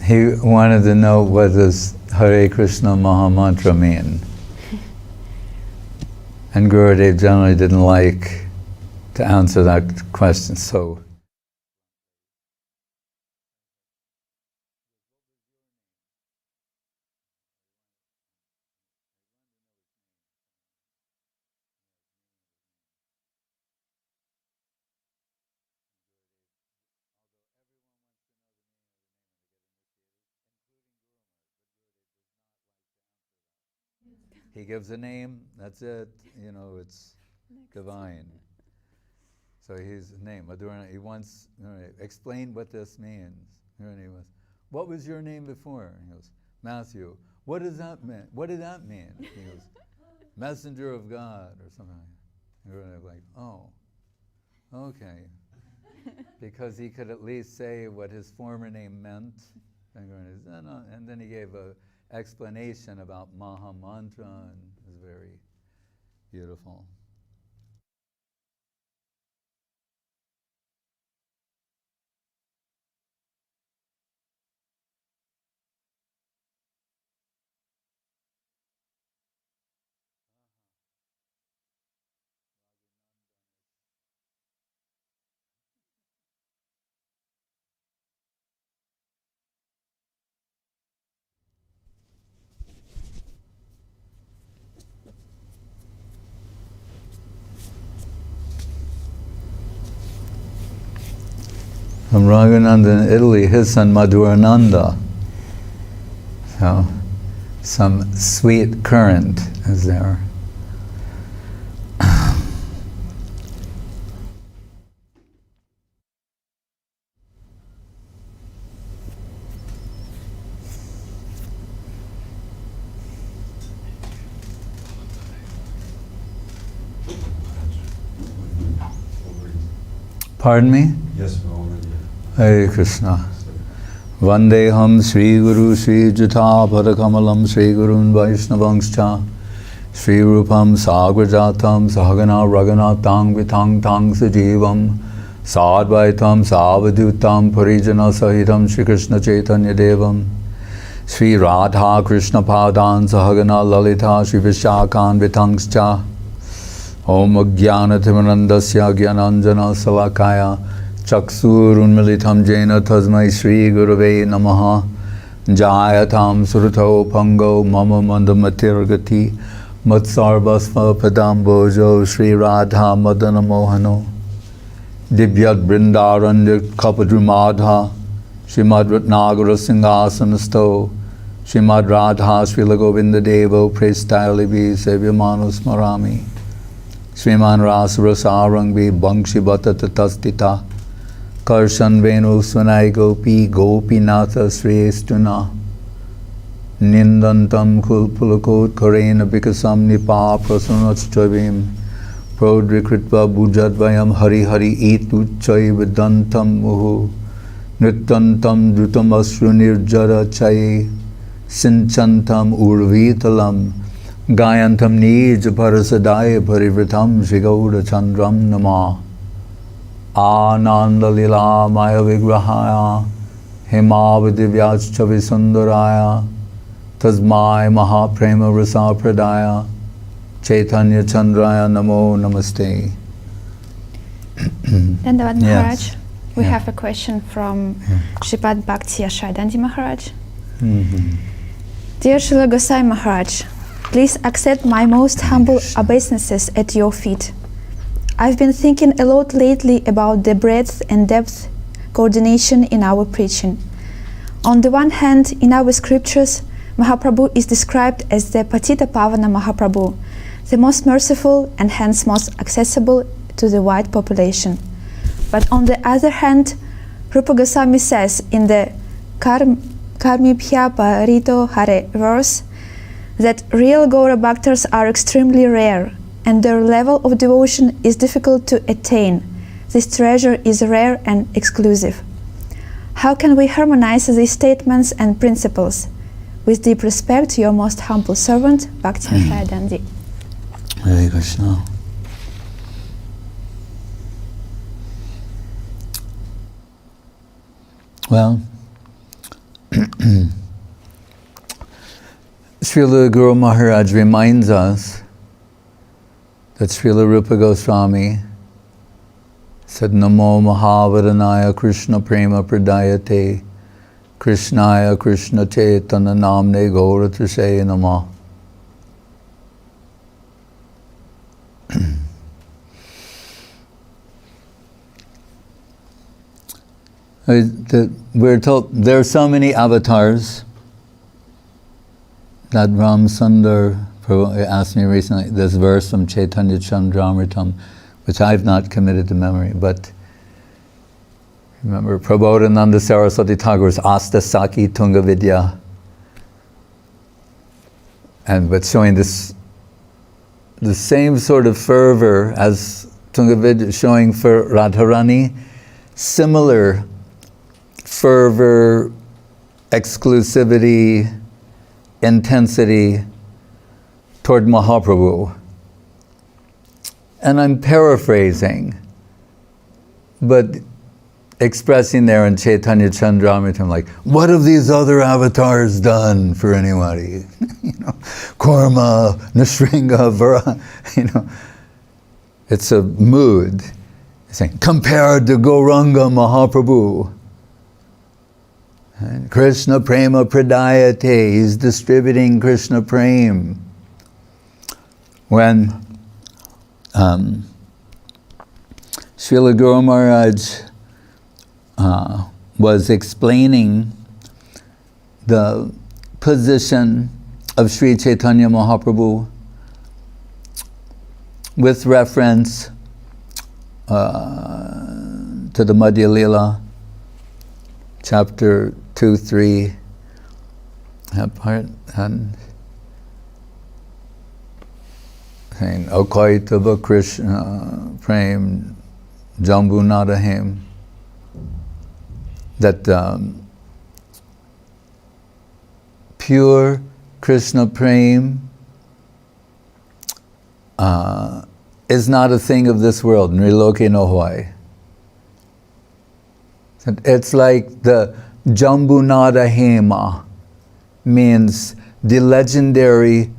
He wanted to know what does Hare Krishna Maha Mantra mean. And Gurudev generally didn't like to answer that question, so he gives a name, that's it, it's divine. So his name, Madhurana, he wants, explain what this means. And he was, what was your name before? He goes, Matthew. What does that mean? What did that mean? He goes, messenger of God, or something. And we were like, oh, okay. Because he could at least say what his former name meant. And then he gave an explanation about Maha Mantra, and it was very beautiful. From Raghuvananda in Italy, his son Madhurananda. So, some sweet current is there. Pardon me? Yes, we're already. Hare Krishna. Vandeham Sri Guru Sri Jata Padakamalam Sri Gurun Vaishnavangscha Sri Rupam Sagrajatam Sahagana Raghunathang Vitang Tang Sajivam Sadvaitam Savadutam Parijana Sahitam Sri Krishna Chaitanya Devam Sri Radha Krishna Padan Sahagana Lalita Sri Vishakhan Vitangscha Om Ajnana Timanandasya Gyananjana Salakaya Chaksurunmilitam Jena Tasmai Sri Gurave Namaha Jayatam Surto Pango Mama Mandamatirgati Matsarvasva Padambojo Sri Radha Madana Mohano Divyat Brindaranya Kapadrumadha Srimad Ratnagara Singhasanastho Srimad Radha Srila Govinda Devo Prestalibi Sevyamanu Smarami Sriman Rasarasarang Vi Bangshi Bhatta Tatastita Karshan Venu Sunai Gopi Gopinatha Srestuna Nindantam Kulpulakot Karena Bikasam Nipa Prasanatchavim Prodrikritva Bujadvayam Hari Hari Etuchai Vedantam Muhu Nrittantam Drutam Asru Nirjara Chaye Sinchantam Urvitalam Gayantam Nij Parasadaya Parivritam Shigaura Chandram Nama Ananda Lila Maya Vigrahaya Himavadivyach Chavisundaraya Tasmai Mahaprema Rasa Pradaya Chaitanya Chandraya Namo Namaste. Dandavat Maharaj, we have a question from Shripad Bhakti Ashadandi Maharaj. Dear Srila Gosai Maharaj, please accept my most humble obeisances at your feet. I've been thinking a lot lately about the breadth and depth coordination in our preaching. On the one hand, in our scriptures, Mahaprabhu is described as the Patita Pavana Mahaprabhu, the most merciful and hence most accessible to the wide population. But on the other hand, Rupa Goswami says in the Karmibhya Parito Hare verse that real Gaura Bhaktars are extremely rare and their level of devotion is difficult to attain. This treasure is rare and exclusive. How can we harmonize these statements and principles? With deep respect, your most humble servant, Bhakti Ashadandi. Hare Krishna. Well, Srila Guru Maharaj reminds us that Srila Rupa Goswami said, Namo Mahavaranaya Krishna Prema Pradayate Krishnaya Krishna Chaitanya Namne Gaura Trishaya Namah. We're told there are so many avatars that Ram Sundar asked me recently, this verse from Chaitanya Chandramritam, which I've not committed to memory, but remember Prabodhananda Saraswati Thakur's Asta Saki Tunga Vidya, but showing this, the same sort of fervor as Tunga Vidya showing for Radharani, similar fervor, exclusivity, intensity toward Mahaprabhu. And I'm paraphrasing, but expressing there in Chaitanya Chandramritam, like, what have these other avatars done for anybody? Kurma, Nrsinga, Vara, It's a mood. It's saying, compared to Gauranga Mahaprabhu. And Krishna Prema Pradayate, he's distributing Krishna Prem. When Srila Guru Maharaj was explaining the position of Sri Chaitanya Mahaprabhu with reference to the Madhya Lila, chapter 2, 3, that part, and saying, Akaitava Krishna Prem Jambunadahim, that pure Krishna Prem is not a thing of this world, Nriloke no hoy. It's like the Jambunada Hema, means the legendary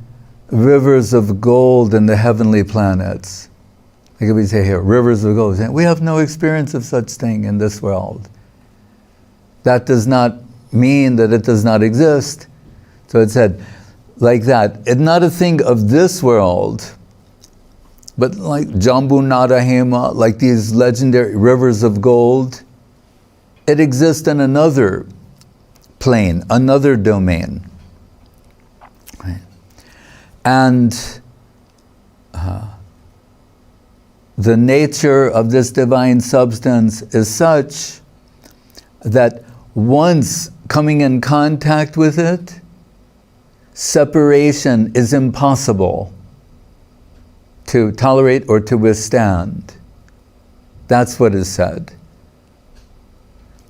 rivers of gold in the heavenly planets. Like we say here, rivers of gold. We have no experience of such thing in this world. That does not mean that it does not exist. So it said, like that, it's not a thing of this world, but like Jambunada Hema, like these legendary rivers of gold, it exists in another plane, another domain. Right. And the nature of this divine substance is such that once coming in contact with it, separation is impossible to tolerate or to withstand. That's what is said.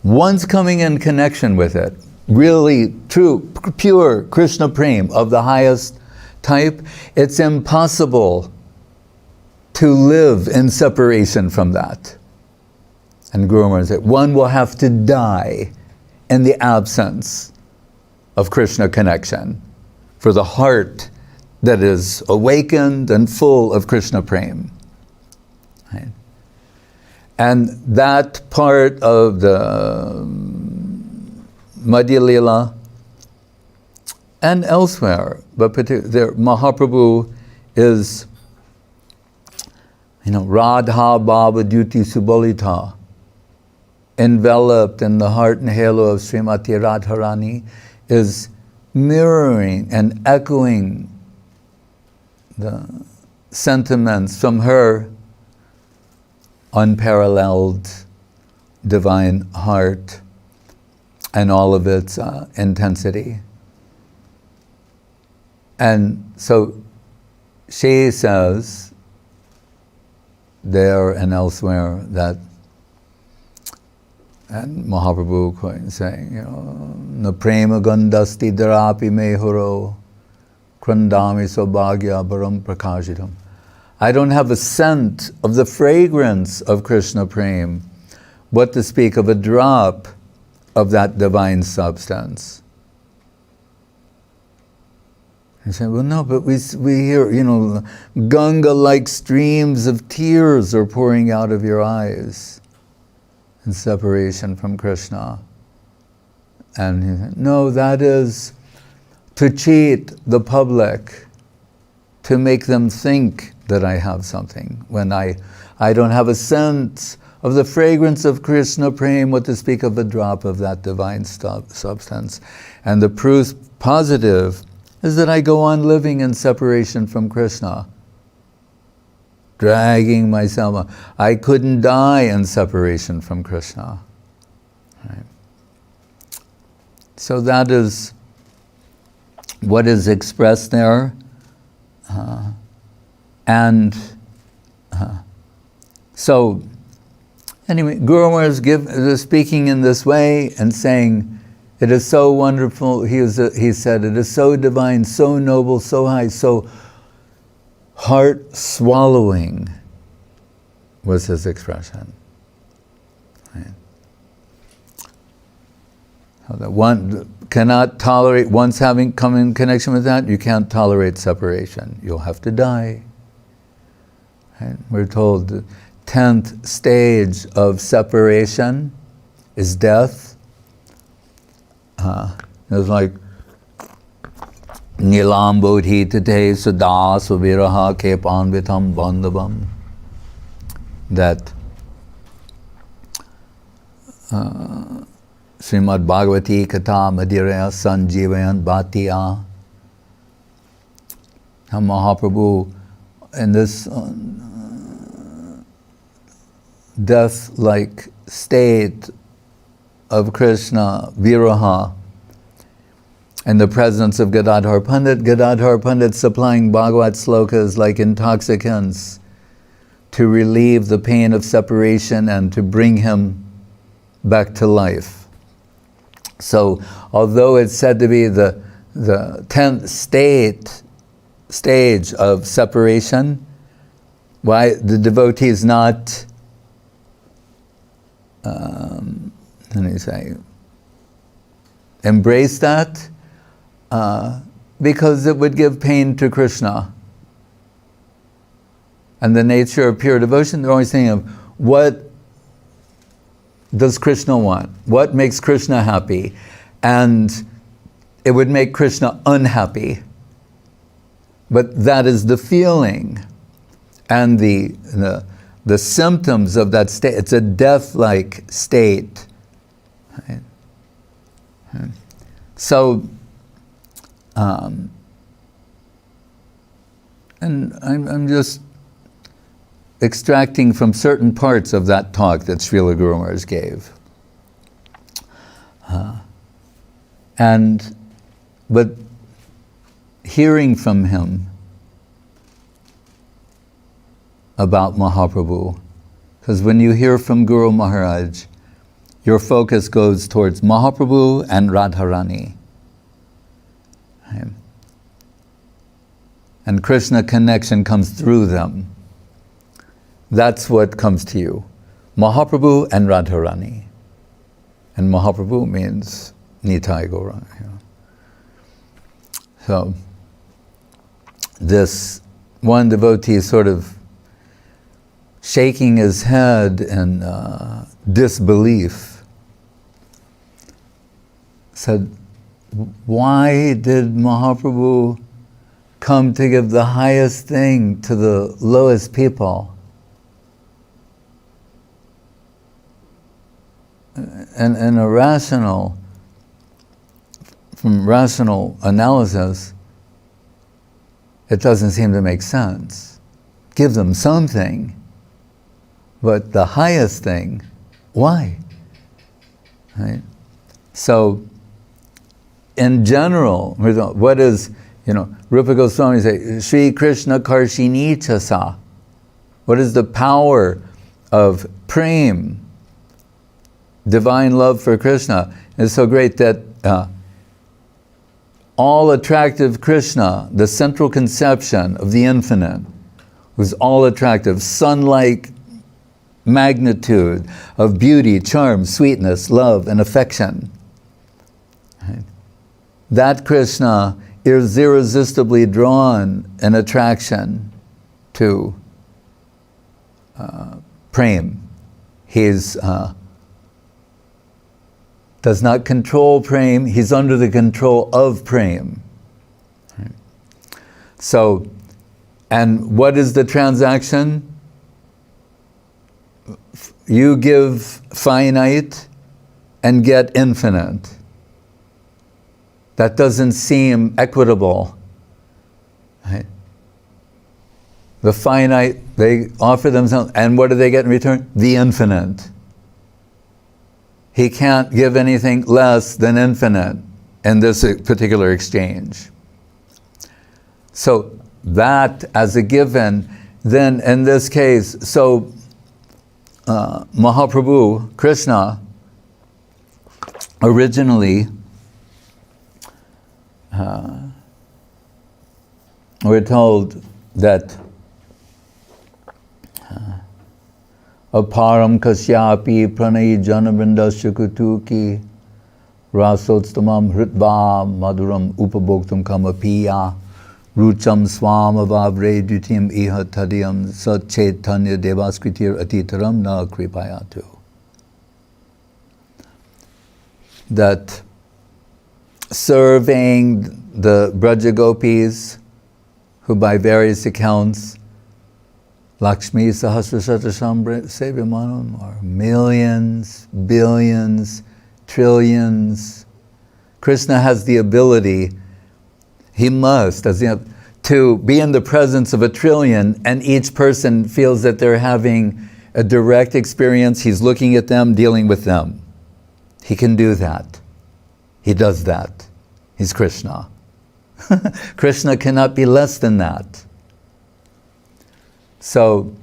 Once coming in connection with it, really true, pure Krishna Prem of the highest type, it's impossible to live in separation from that. And Guru Maharaj said, one will have to die in the absence of Krishna connection for the heart that is awakened and full of Krishna Prem. Right? And that part of the Madhya Lila and elsewhere, but there, Mahaprabhu is, Radha Bhava Duti Subolita, enveloped in the heart and halo of Srimati Radharani, is mirroring and echoing the sentiments from her unparalleled divine heart and all of its intensity. And so she says there and elsewhere that, and Mahaprabhu saying, na prema gandhasti darapi mehuro krandami sobhagya baram prakashitam. I don't have a scent of the fragrance of Krishna Prem. What to speak of a drop of that divine substance. You say, well, no, but we hear, Ganga-like streams of tears are pouring out of your eyes in separation from Krishna. And you say, no, that is to cheat the public, to make them think that I have something, when I don't have a sense of the fragrance of Krishna Prem, what to speak of a drop of that divine substance. And the proof positive is that I go on living in separation from Krishna, dragging myself. I couldn't die in separation from Krishna. Right? So that is what is expressed there. So, anyway, Guru Maharaj is speaking in this way and saying, it is so wonderful, he said, it is so divine, so noble, so high, so heart-swallowing was his expression. Right? So that one cannot tolerate, once having come in connection with that, you can't tolerate separation. You'll have to die. Right? We're told the 10th stage of separation is death. It's like Nilam bodhi tate sada suviraha kepan vitam bandhavam. That Srimad Bhagavati Katha Madiraya Sanjivayan Bhattiya. Mahaprabhu, in this death-like state of Krishna, Viraha, in the presence of Gadadhar Pandit supplying Bhagavat slokas like intoxicants to relieve the pain of separation and to bring him back to life. So, although it's said to be the 10th stage of separation, why the devotee is not embrace that? Because it would give pain to Krishna. And the nature of pure devotion, they're always thinking of what does Krishna want? What makes Krishna happy? And it would make Krishna unhappy. But that is the feeling. And the symptoms of that state, it's a death-like state. Right? So, and I'm just extracting from certain parts of that talk that Srila Guru Maharaj gave. But hearing from him about Mahaprabhu, because when you hear from Guru Maharaj, your focus goes towards Mahaprabhu and Radharani. Right? And Krishna connection comes through them. That's what comes to you. Mahaprabhu and Radharani. And Mahaprabhu means Nitai Gauranga. So, this one devotee is sort of shaking his head in disbelief. Said, why did Mahaprabhu come to give the highest thing to the lowest people? And from rational analysis, it doesn't seem to make sense. Give them something, but the highest thing, why? Right? So, in general, what is, Rupa Goswami say, Sri Krishna Karshini Chasa. What is the power of prem, divine love for Krishna? It's so great that all attractive Krishna, the central conception of the infinite, was all attractive, sun-like magnitude of beauty, charm, sweetness, love, and affection. Right? That Krishna is irresistibly drawn in attraction to prema. He's does not control prema, he's under the control of prema. Right? So, and what is the transaction? You give finite and get infinite. That doesn't seem equitable. Right? The finite, they offer themselves, and what do they get in return? The infinite. He can't give anything less than infinite in this particular exchange. So that as a given, then in this case, so Mahaprabhu, Krishna, originally, we're told that aparam kasyapi pranayi janavindasya kutuki rasotstamam hritva maduram upabhoktam kamapiya rucham swamavavre dutim iha tadiyam satchaitanya devaskritir atitaram na kripayatu. That serving the Braja Gopis, who by various accounts, Lakshmi Sahasrasata Sevyamanam, are millions, billions, trillions. Krishna has the ability, he must, to be in the presence of a trillion, and each person feels that they're having a direct experience. He's looking at them, dealing with them. He can do that. He does that. He's Krishna. Krishna cannot be less than that. So,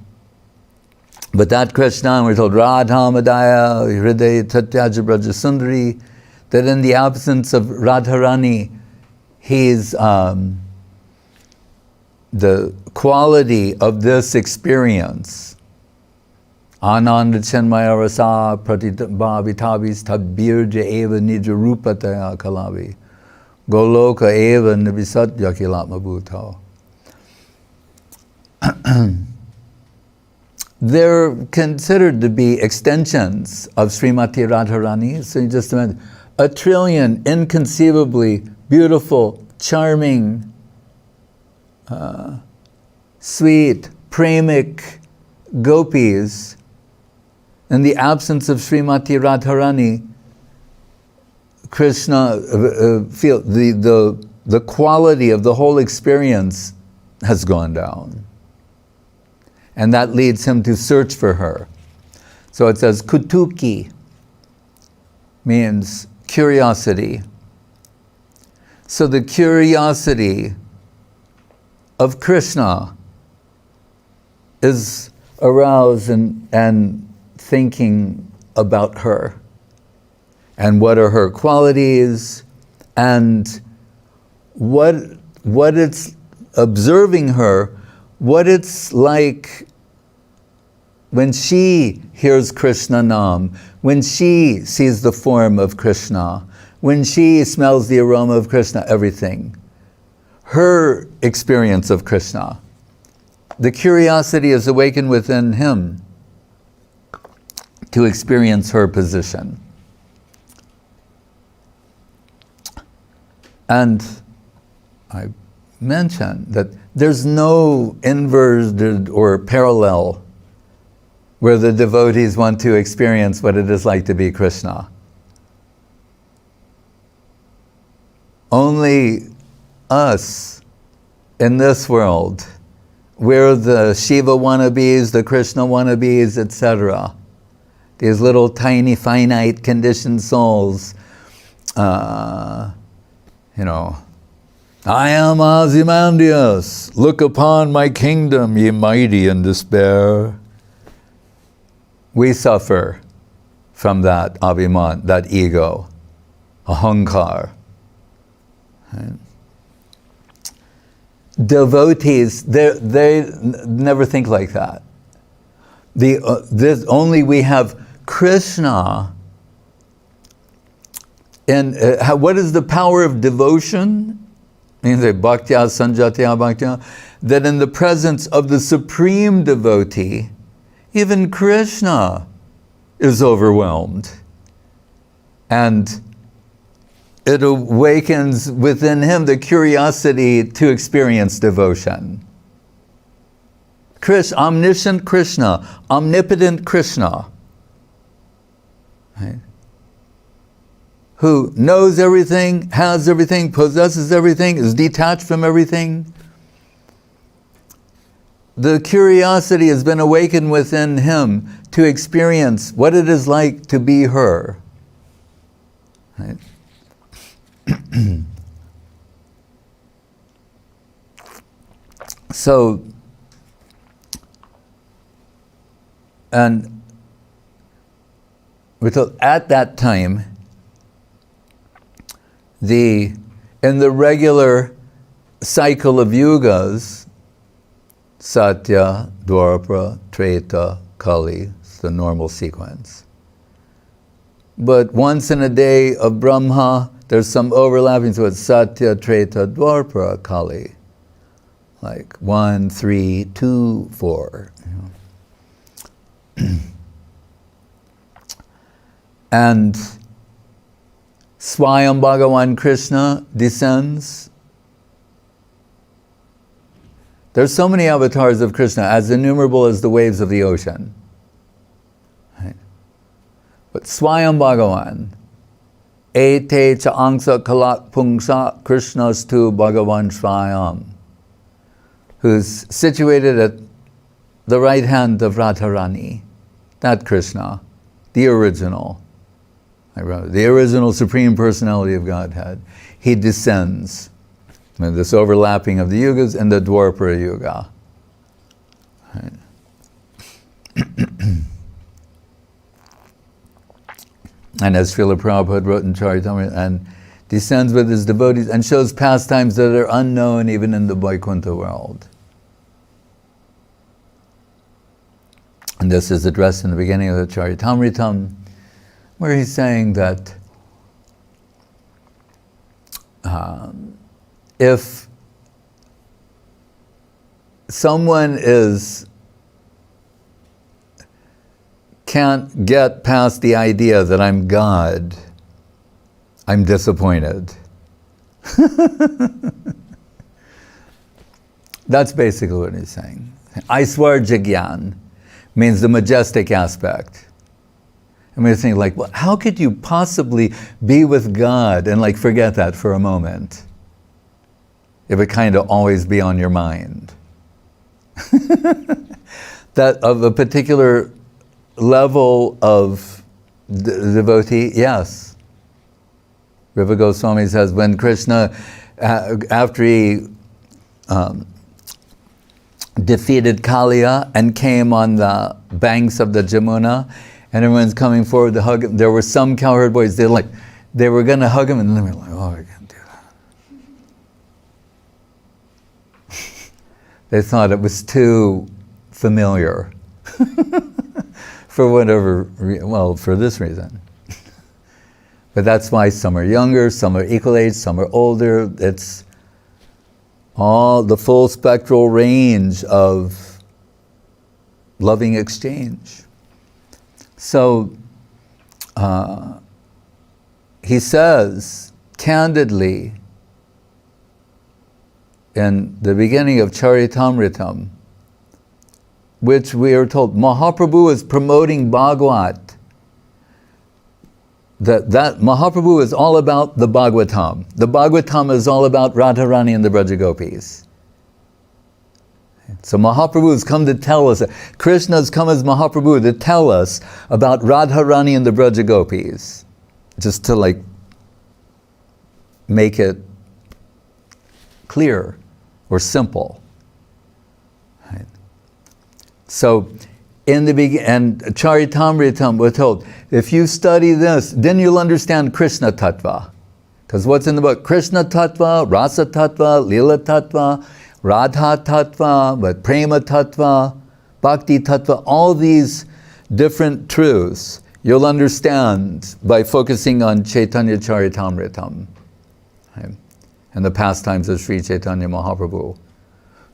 but that Krishna, we're told, Radha Madaya, Hriday Tatyaja Braja Sundari, that in the absence of Radharani, he's the quality of this experience. Ananda Chenmaya Rasa Pratibhavitabis Tabirja Eva Nija Rupataya Kalavi Goloka Eva Nivisatya Kilatma Bhutao. They're considered to be extensions of Srimati Radharani. So you just imagine a trillion inconceivably beautiful, charming, sweet, premic gopis. In the absence of Srimati Radharani, Krishna feel the quality of the whole experience has gone down. And that leads him to search for her. So it says, kutuki means curiosity. So the curiosity of Krishna is aroused and thinking about her. And what are her qualities, and what it's observing her, what it's like when she hears Krishna Nam, when she sees the form of Krishna, when she smells the aroma of Krishna, everything. Her experience of Krishna. The curiosity is awakened within him to experience her position. And I mentioned that there's no inverted or parallel where the devotees want to experience what it is like to be Krishna. Only us in this world, we're the Shiva wannabes, the Krishna wannabes, etc. These little tiny, finite, conditioned souls, I am Ozymandias, look upon my kingdom, ye mighty in despair. We suffer from that abhiman, that ego, ahankar. Right? Devotees, they never think like that. only we have Krishna. And what is the power of devotion? Means that bhaktya sanjatya bhaktya, that in the presence of the supreme devotee, even Krishna is overwhelmed. And it awakens within him the curiosity to experience devotion. Omniscient Krishna, omnipotent Krishna, right? Who knows everything, has everything, possesses everything, is detached from everything. The curiosity has been awakened within him to experience what it is like to be her. Right? So, and at that time, in the regular cycle of yugas, Satya, Dwapara, Treta, Kali, it's the normal sequence. But once in a day of Brahma, there's some overlapping, so it's Satya, Treta, Dwapara, Kali. Like 1, 3, 2, 4. And Swayam Bhagavan Krishna descends. There's so many avatars of Krishna, as innumerable as the waves of the ocean. Right? But Swayam Bhagavan, Ete cha angsa kalak pungsa Krishnastu Bhagavan Swayam, who's situated at the right hand of Radharani, that Krishna, the original. The original Supreme Personality of Godhead. He descends. And this overlapping of the yugas and the Dwapara Yuga. Right. And as Srila Prabhupada wrote in Charitamrita, and descends with his devotees and shows pastimes that are unknown even in the Vaikuntha world. And this is addressed in the beginning of the Charitamrita, where he's saying that if someone can't get past the idea that I'm God, I'm disappointed. That's basically what he's saying. Aiswarja Gyan means the majestic aspect. I mean, think like, well, how could you possibly be with God and like forget that for a moment? If it kind of always be on your mind. That of a particular level of devotee, yes. Riva Goswami says when Krishna, after he defeated Kaliya and came on the banks of the Jamuna, and everyone's coming forward to hug him. There were some cowherd boys, they were going to hug him, and then they were like, oh, I can't do that. They thought it was too familiar. For whatever, for this reason. But that's why some are younger, some are equal age, some are older. It's all the full spectral range of loving exchange. So, he says candidly in the beginning of Charitamritam, which we are told Mahaprabhu is promoting Bhagavad. That Mahaprabhu is all about the Bhagavatam. The Bhagavatam is all about Radharani and the Brajagopis. So Mahaprabhu has come to tell us, Krishna has come as Mahaprabhu to tell us about Radharani and the Brajagopis. Just to like make it clear or simple. Right? So in the beginning, and Charitamritam, we're told, if you study this, then you'll understand Krishna Tattva. Because what's in the book? Krishna Tattva, Rasa Tattva, Lila Tattva, Radha Tattva, but Prema Tattva, Bhakti Tattva, all these different truths, you'll understand by focusing on Chaitanya Charitamritam, right? And the pastimes of Sri Chaitanya Mahaprabhu,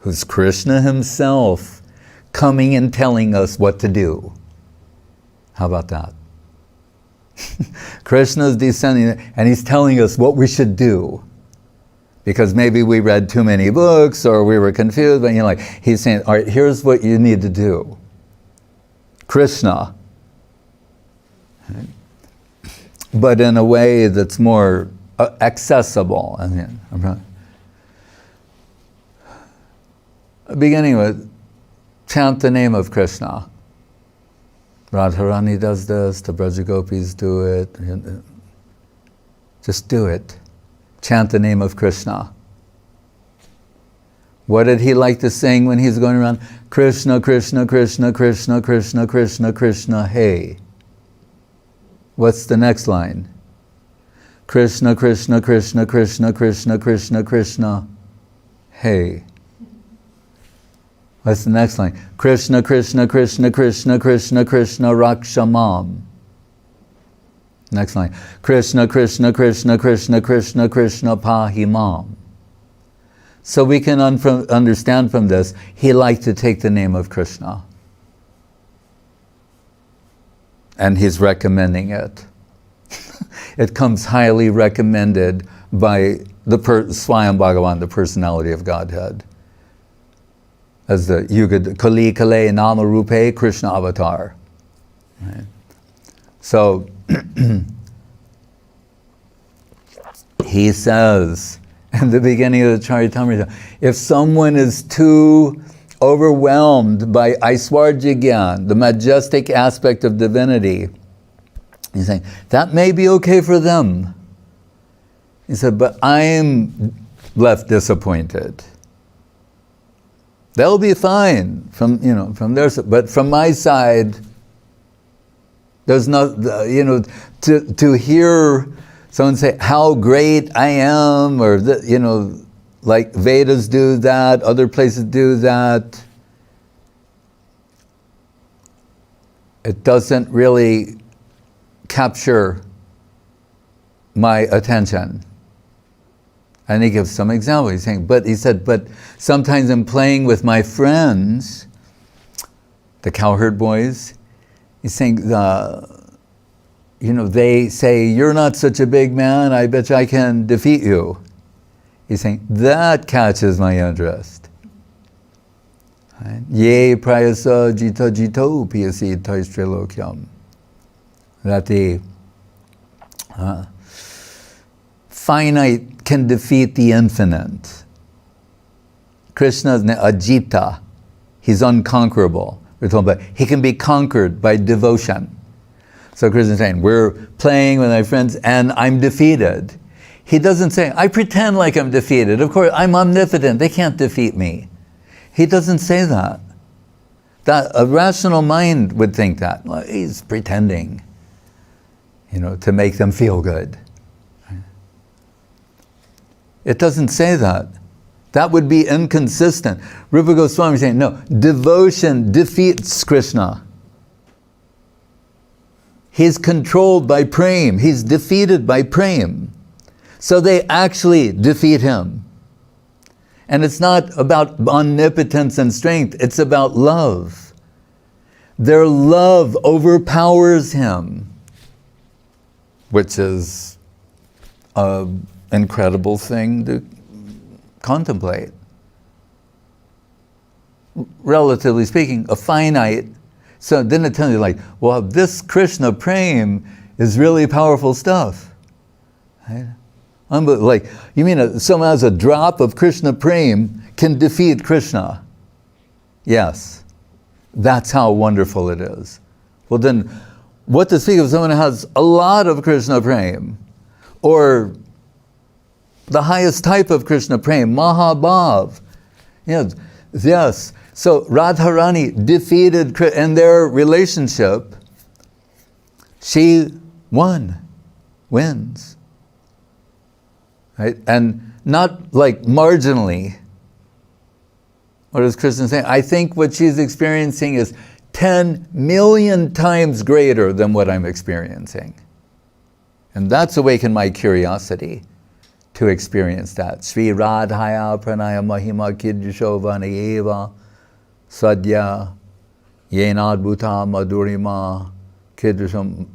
who's Krishna himself coming and telling us what to do. How about that? Krishna's descending and he's telling us what we should do. Because maybe we read too many books or we were confused, but he's saying, all right, here's what you need to do. Krishna. But in a way that's more accessible. Beginning with, chant the name of Krishna. Radharani does this, the Brajagopis do it. Just do it. Chant the name of Krishna. What did he like to sing when he's going around? Krishna, Krishna, Krishna, Krishna, Krishna, Krishna, Krishna, hey. What's the next line? Krishna, Krishna, Krishna, Krishna, Krishna, Krishna, Krishna, hey. What's the next line? Krishna, Krishna, Krishna, Krishna, Krishna, Krishna, Rakshamam. Next line. Krishna, Krishna, Krishna, Krishna, Krishna, Krishna, Pahimam. So we can understand from this, he liked to take the name of Krishna. And he's recommending it. It comes highly recommended by the Swayam Bhagavan, the personality of Godhead. As the Yuga Kali Kale Nama Rupe Krishna Avatar. Right? So he says in the beginning of the Charitamrita, if someone is too overwhelmed by Aishwarya Gyan, the majestic aspect of divinity, he's saying, that may be okay for them. He said, but I'm left disappointed. They'll be fine from their side, but from my side, there's no, to hear someone say how great I am, or like Vedas do that, other places do that. It doesn't really capture my attention. And he gives some example. He's saying, but sometimes I'm playing with my friends, the cowherd boys. He's saying, they say, you're not such a big man, I bet you I can defeat you. He's saying, that catches my interest. Ye prayasa jita jito piyasi taistrilokyam. That the finite can defeat the infinite. Krishna is ajita. He's unconquerable. We're talking about he can be conquered by devotion. So Krishna is saying, we're playing with my friends and I'm defeated. He doesn't say, I pretend like I'm defeated. Of course, I'm omnipotent. They can't defeat me. He doesn't say that. A rational mind would think that. Well, he's pretending, to make them feel good. It doesn't say that. That would be inconsistent. Rupa Goswami is saying, no, devotion defeats Krishna. He's controlled by prem. He's defeated by prem. So they actually defeat him. And it's not about omnipotence and strength. It's about love. Their love overpowers him, which is an incredible thing to contemplate. Relatively speaking, a finite. So then it tells you well, this Krishna prem is really powerful stuff. Right? You mean someone has a drop of Krishna prem can defeat Krishna? Yes. That's how wonderful it is. Well then, what to speak of someone who has a lot of Krishna prem? Or the highest type of Krishna prem, Mahabhav. Yes. So Radharani defeated in their relationship. She wins. Right? And not marginally. What is Krishna saying? I think what she's experiencing is 10 million times greater than what I'm experiencing. And that's awakened my curiosity to experience that. Sri Radhaya Pranaya Mahima Kidjushovana Eva Sadhya Yenadbhuta Madhurima Kidjusham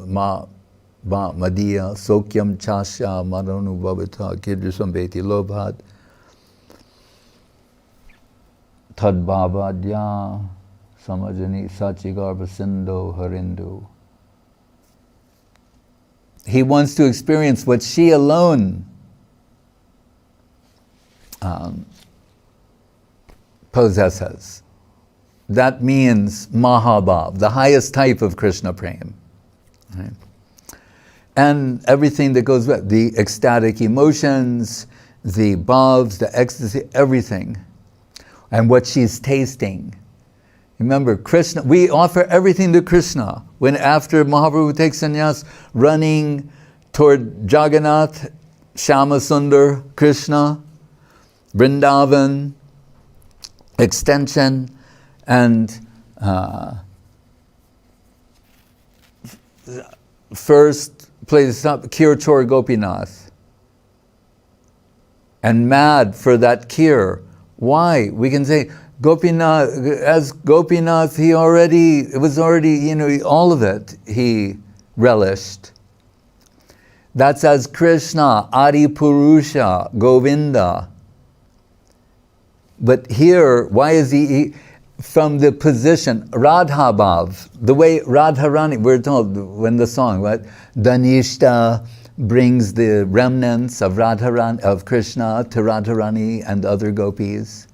Madhya Sokyam Chasya Madanu Bhavita Kidjusham Beti Lobhat Tadbhavadya Samajani Sachigarva Sindhu Harindu. He wants to experience what she alone possesses. That means Mahabhav, the highest type of Krishna Prem. Right? And everything that goes with the ecstatic emotions, the bhavs, the ecstasy, everything. And what she's tasting. Remember, Krishna, we offer everything to Krishna. When after Mahaprabhu takes sannyas, running toward Jagannath, Shama Sundar, Krishna, Vrindavan, extension, and first place up, Kirchor Gopinath. And mad for that Kir. Why? We can say, Gopinath, as Gopinath, it was already, all of it he relished. That's as Krishna, Adi Purusha, Govinda. But here, why is he from the position, Radhabhav, the way Radharani, we're told when the song, right? Dhanishta brings the remnants of Radharani, of Krishna to Radharani and other gopis.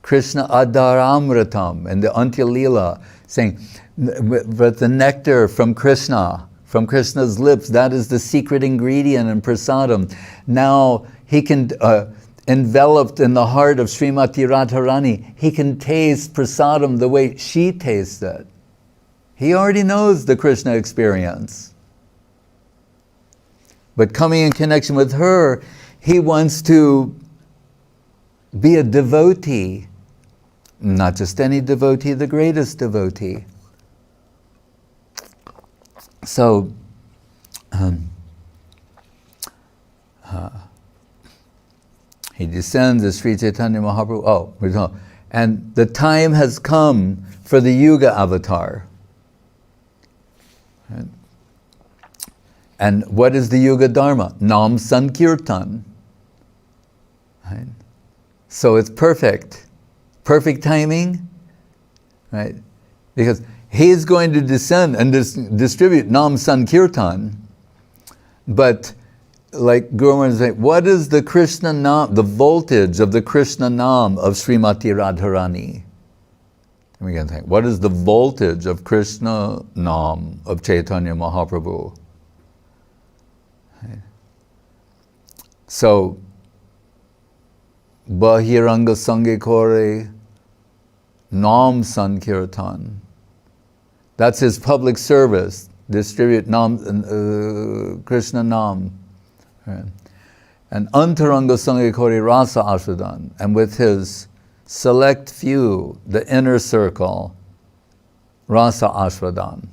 Krishna Adaramritam and the Antya Leela saying, but the nectar from Krishna's lips, that is the secret ingredient in prasadam. Now he can, enveloped in the heart of Srimati Radharani, he can taste prasadam the way she tastes it. He already knows the Krishna experience. But coming in connection with her, he wants to be a devotee. Not just any devotee, the greatest devotee. So, he descends as Sri Chaitanya Mahaprabhu. And the time has come for the Yuga avatar. Right? And what is the Yuga Dharma? Nam Sankirtan. Right? So it's perfect. Perfect timing, right? Because he is going to descend and distribute Nam Sankirtan. But like Guru Maharaj said, what is the Krishna Nam, the voltage of the Krishna Nam of Srimati Radharani? And we can think, what is the voltage of Krishna Nam of Chaitanya Mahaprabhu? Right. So, Bahiranga Sange Kore Nam Sankirtan. That's his public service. Distribute Nam, Krishna Nam. Right. And Antaranga Sange Kore Rasa Ashradan. And with his select few, the inner circle, Rasa Ashradan.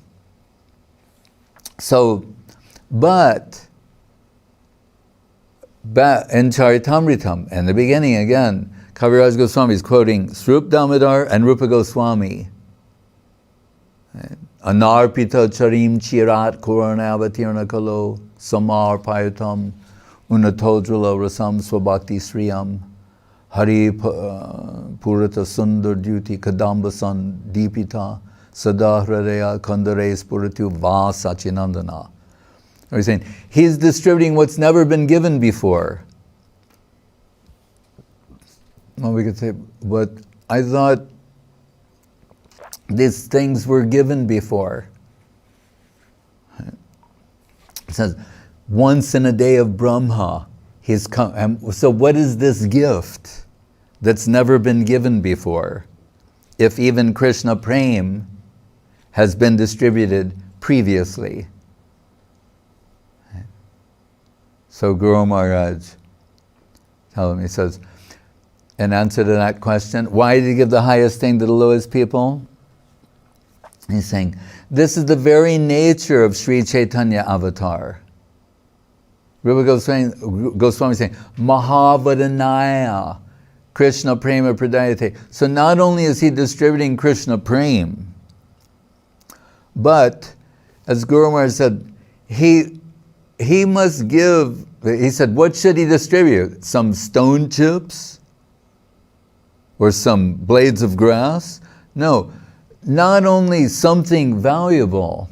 So, but in Charitamritam, in the beginning again, Kaviraj Goswami is quoting Srup Damodar and Rupa Goswami. Anarpita charim chirat koranavatirna kalo samar payatam unatodrula rasam swabhakti sriyam hari purata sundar duty kadamba san deepita sada hradaya kandare spuratu va sachinandana. He's saying, he's distributing what's never been given before. Well, we could say, but I thought these things were given before. It says, once in a day of Brahma, he's come. And so what is this gift that's never been given before? If even Krishna Prem has been distributed previously. So Guru Maharaj tells me, he says, in answer to that question. Why did he give the highest thing to the lowest people? He's saying, this is the very nature of Sri Chaitanya avatar. Rupa Goswami is saying, Mahavadanaya, Krishna Prema Pradayate. So not only is he distributing Krishna Prem, but, as Guru Maharaj said, he must give, he said, what should he distribute? Some stone chips? Or some blades of grass? No, not only something valuable,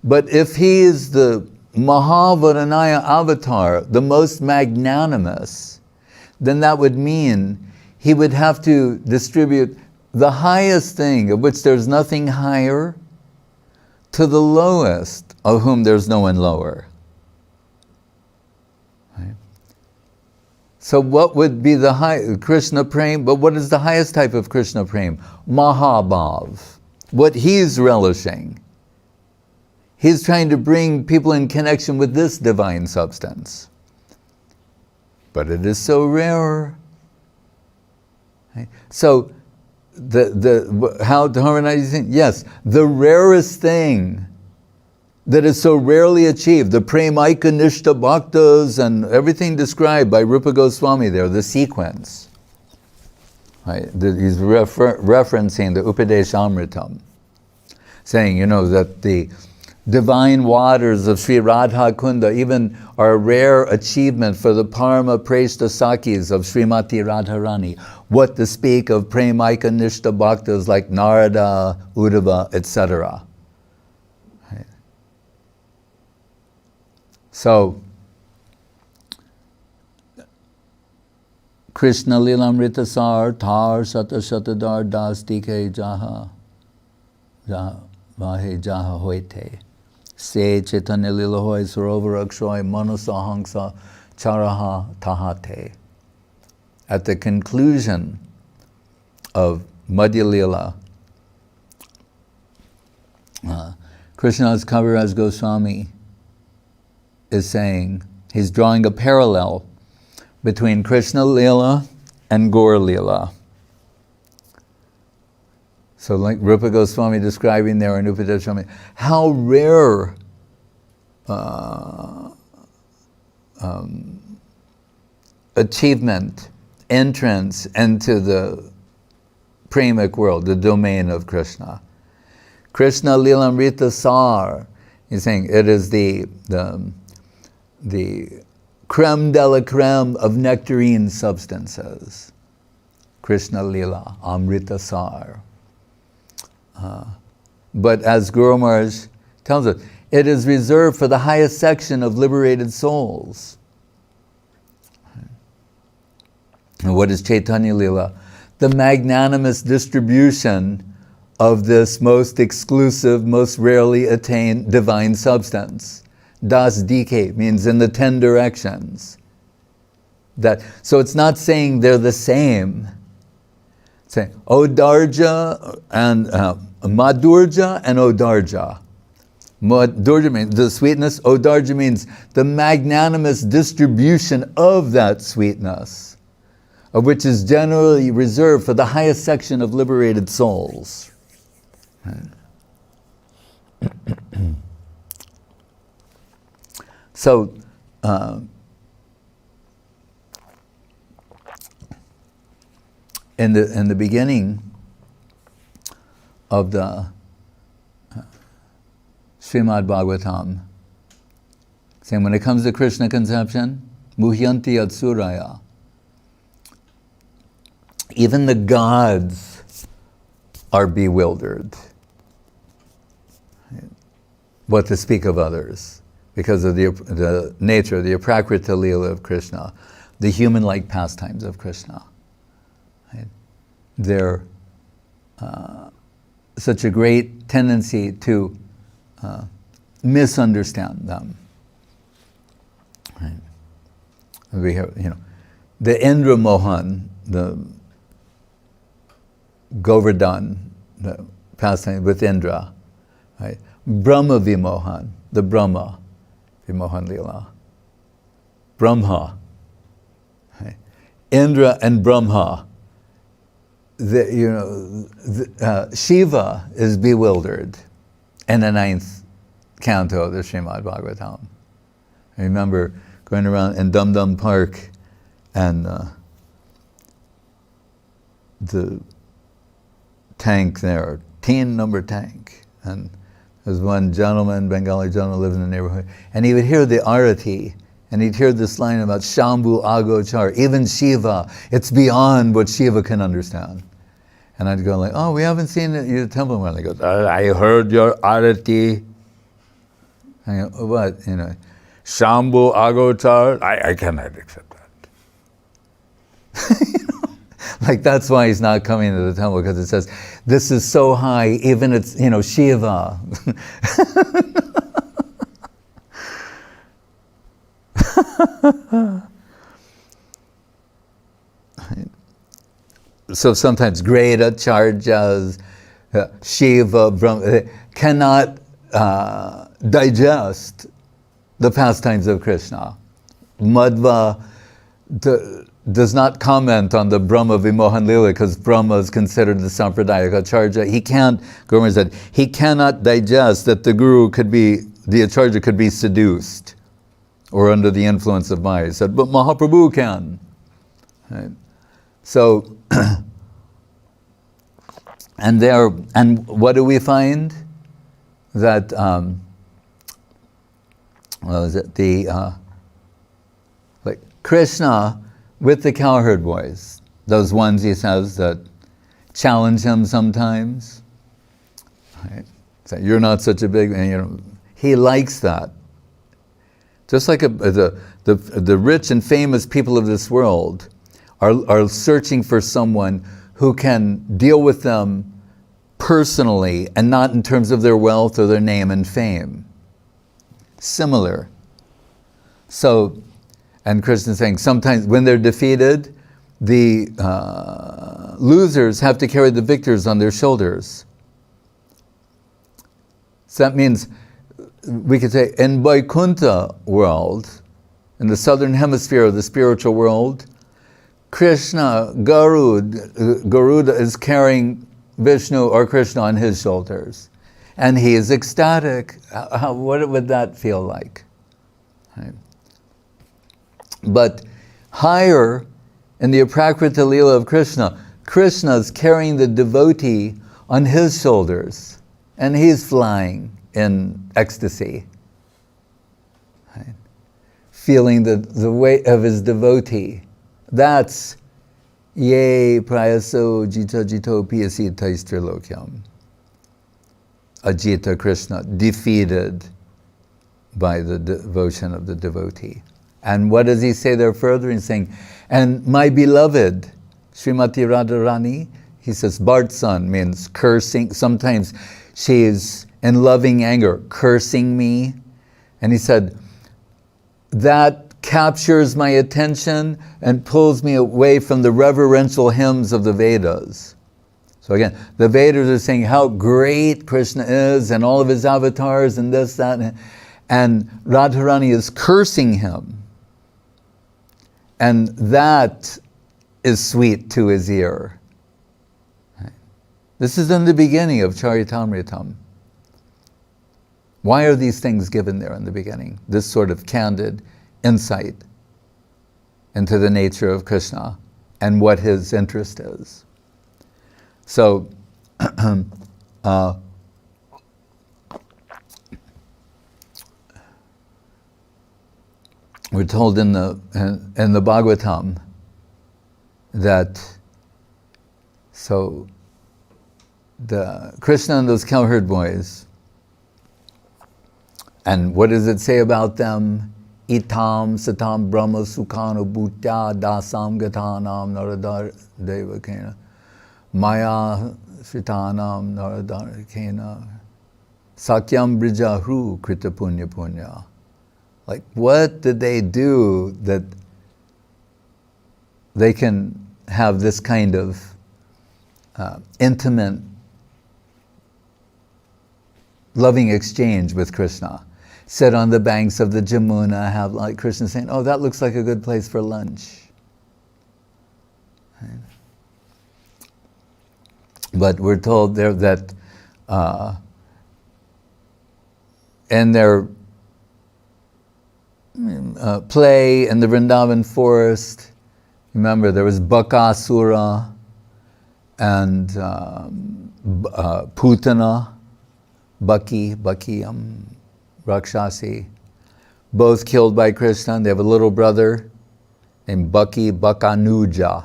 but if he is the Mahavadanaya avatar, the most magnanimous, then that would mean he would have to distribute the highest thing, of which there's nothing higher, to the lowest, of whom there's no one lower. Right? So what would be the high Krishna Prem? But what is the highest type of Krishna Prem? Mahabhav. What he's relishing. He's trying to bring people in connection with this divine substance. But it is so rare. Right? So, how to harmonize? Yes, the rarest thing that is so rarely achieved, the Premaika Nishta Bhaktas and everything described by Rupa Goswami there, the sequence. Right? He's referencing the Upadeshamritam, saying, that the divine waters of Sri Radha Kunda even are a rare achievement for the Parma Preshta Sakis of Srimati Radharani. What to speak of Premaika Nishta Bhaktas like Narada, Uddhava, etc. Right. So, Krishna Lilamrita Sar Tar Sata Shatadar Das Dike Jaha Vahe Jaha Hoite Se Chaitanya Lila Hoy Sarovar Akshoy Manasahangsa Charaha Tahate. At the conclusion of Madhya Lila, Krishnadas Kaviraj Goswami is saying, he's drawing a parallel between Krishna Lila and Gaur Lila. So like Rupa Goswami describing there in Upadeshamritam, how rare achievement, entrance into the premic world, the domain of Krishna. Krishna Lilamrita Sar, he's saying it is the creme de la creme of nectarine substances. Krishna Lila, Amrita Sar. But as Guru Maharaj tells us, it is reserved for the highest section of liberated souls. And what is Chaitanya Lila? The magnanimous distribution of this most exclusive, most rarely attained divine substance. Das Dike means in the 10 directions. So it's not saying they're the same. It's saying Odarja and Madhurja and Odarja. Madhurja means the sweetness. Odarja means the magnanimous distribution of that sweetness, of which is generally reserved for the highest section of liberated souls. So, in the beginning of the Srimad Bhagavatam, saying when it comes to Krishna conception, Muhyanti Atsuraya, even the gods are bewildered. What to speak of others, because of the nature, the aprakrita lila of Krishna, the human-like pastimes of Krishna. Right? They're such a great tendency to misunderstand them. Right? We have, the Indra Mohan, the Govardhan, the pastime with Indra, right? Brahma Vimohan, the Brahma Vimohan Lila. Brahma. Right? Indra and Brahma Shiva is bewildered in the 9th canto of the Srimad Bhagavatam. I remember going around in Dum Dum Park, and the tank there, teen number tank, and there was one gentleman, Bengali gentleman, living in the neighborhood, and he would hear the arati, and he'd hear this line about Shambhu Agochar, even Shiva, it's beyond what Shiva can understand. And I'd go like, oh, we haven't seen it, your temple. And he goes, I heard your arati. I go, what, Shambhu Agochar, I cannot accept that. Like that's why he's not coming to the temple, because it says, this is so high, even it's, Shiva. So sometimes great acharjas, Shiva, Brahma, cannot digest the pastimes of Krishna. Madhva does not comment on the Brahma Vimohan Lila because Brahma is considered the Sampradayak Acharya. He can't, Gurma said, he cannot digest that the Acharya could be seduced or under the influence of Maya. He said, but Mahaprabhu can. Right? So, and what do we find? That, like Krishna with the cowherd boys, those ones he says that challenge him sometimes. Right? So you're not such a big man, he likes that. Just like the rich and famous people of this world are searching for someone who can deal with them personally and not in terms of their wealth or their name and fame. Similar. So, and Krishna is saying sometimes when they're defeated, the losers have to carry the victors on their shoulders. So that means, we could say, in Vaikuntha world, in the southern hemisphere of the spiritual world, Krishna, Garuda is carrying Vishnu or Krishna on his shoulders. And he is ecstatic. What would that feel like? Right. But higher in the Aprakrita Leela of Krishna, Krishna is carrying the devotee on his shoulders, and he's flying in ecstasy. Right. Feeling the weight of his devotee. That's ye prayaso jita jito piyasi taistrilokyam. Ajita Krishna, defeated by the devotion of the devotee. And what does he say there further? He's saying, and my beloved, Srimati Radharani, he says, Bhartsan means cursing. Sometimes she is in loving anger, cursing me. And he said, that captures my attention and pulls me away from the reverential hymns of the Vedas. So again, the Vedas are saying how great Krishna is and all of his avatars and this, that, and Radharani is cursing him. And that is sweet to his ear. This is in the beginning of Charitamritam. Why are these things given there in the beginning? This sort of candid insight into the nature of Krishna and what his interest is. So, we're told in the Bhagavatam that so the Krishna and those cowherd boys, and what does it say about them? Itam satam brahma sukhana bhutya dasam gatanam naradar devakena maya sritanam naradarkena sakyam brijahru krita punya punya. Like, what did they do that they can have this kind of intimate, loving exchange with Krishna? Sit on the banks of the Jamuna, have like Krishna saying, oh, that looks like a good place for lunch. Right? But we're told there that in their play in the Vrindavan forest, remember there was Bakasura and Putana, Baki, Rakshasi, both killed by Krishna. And they have a little brother named Bakanuja,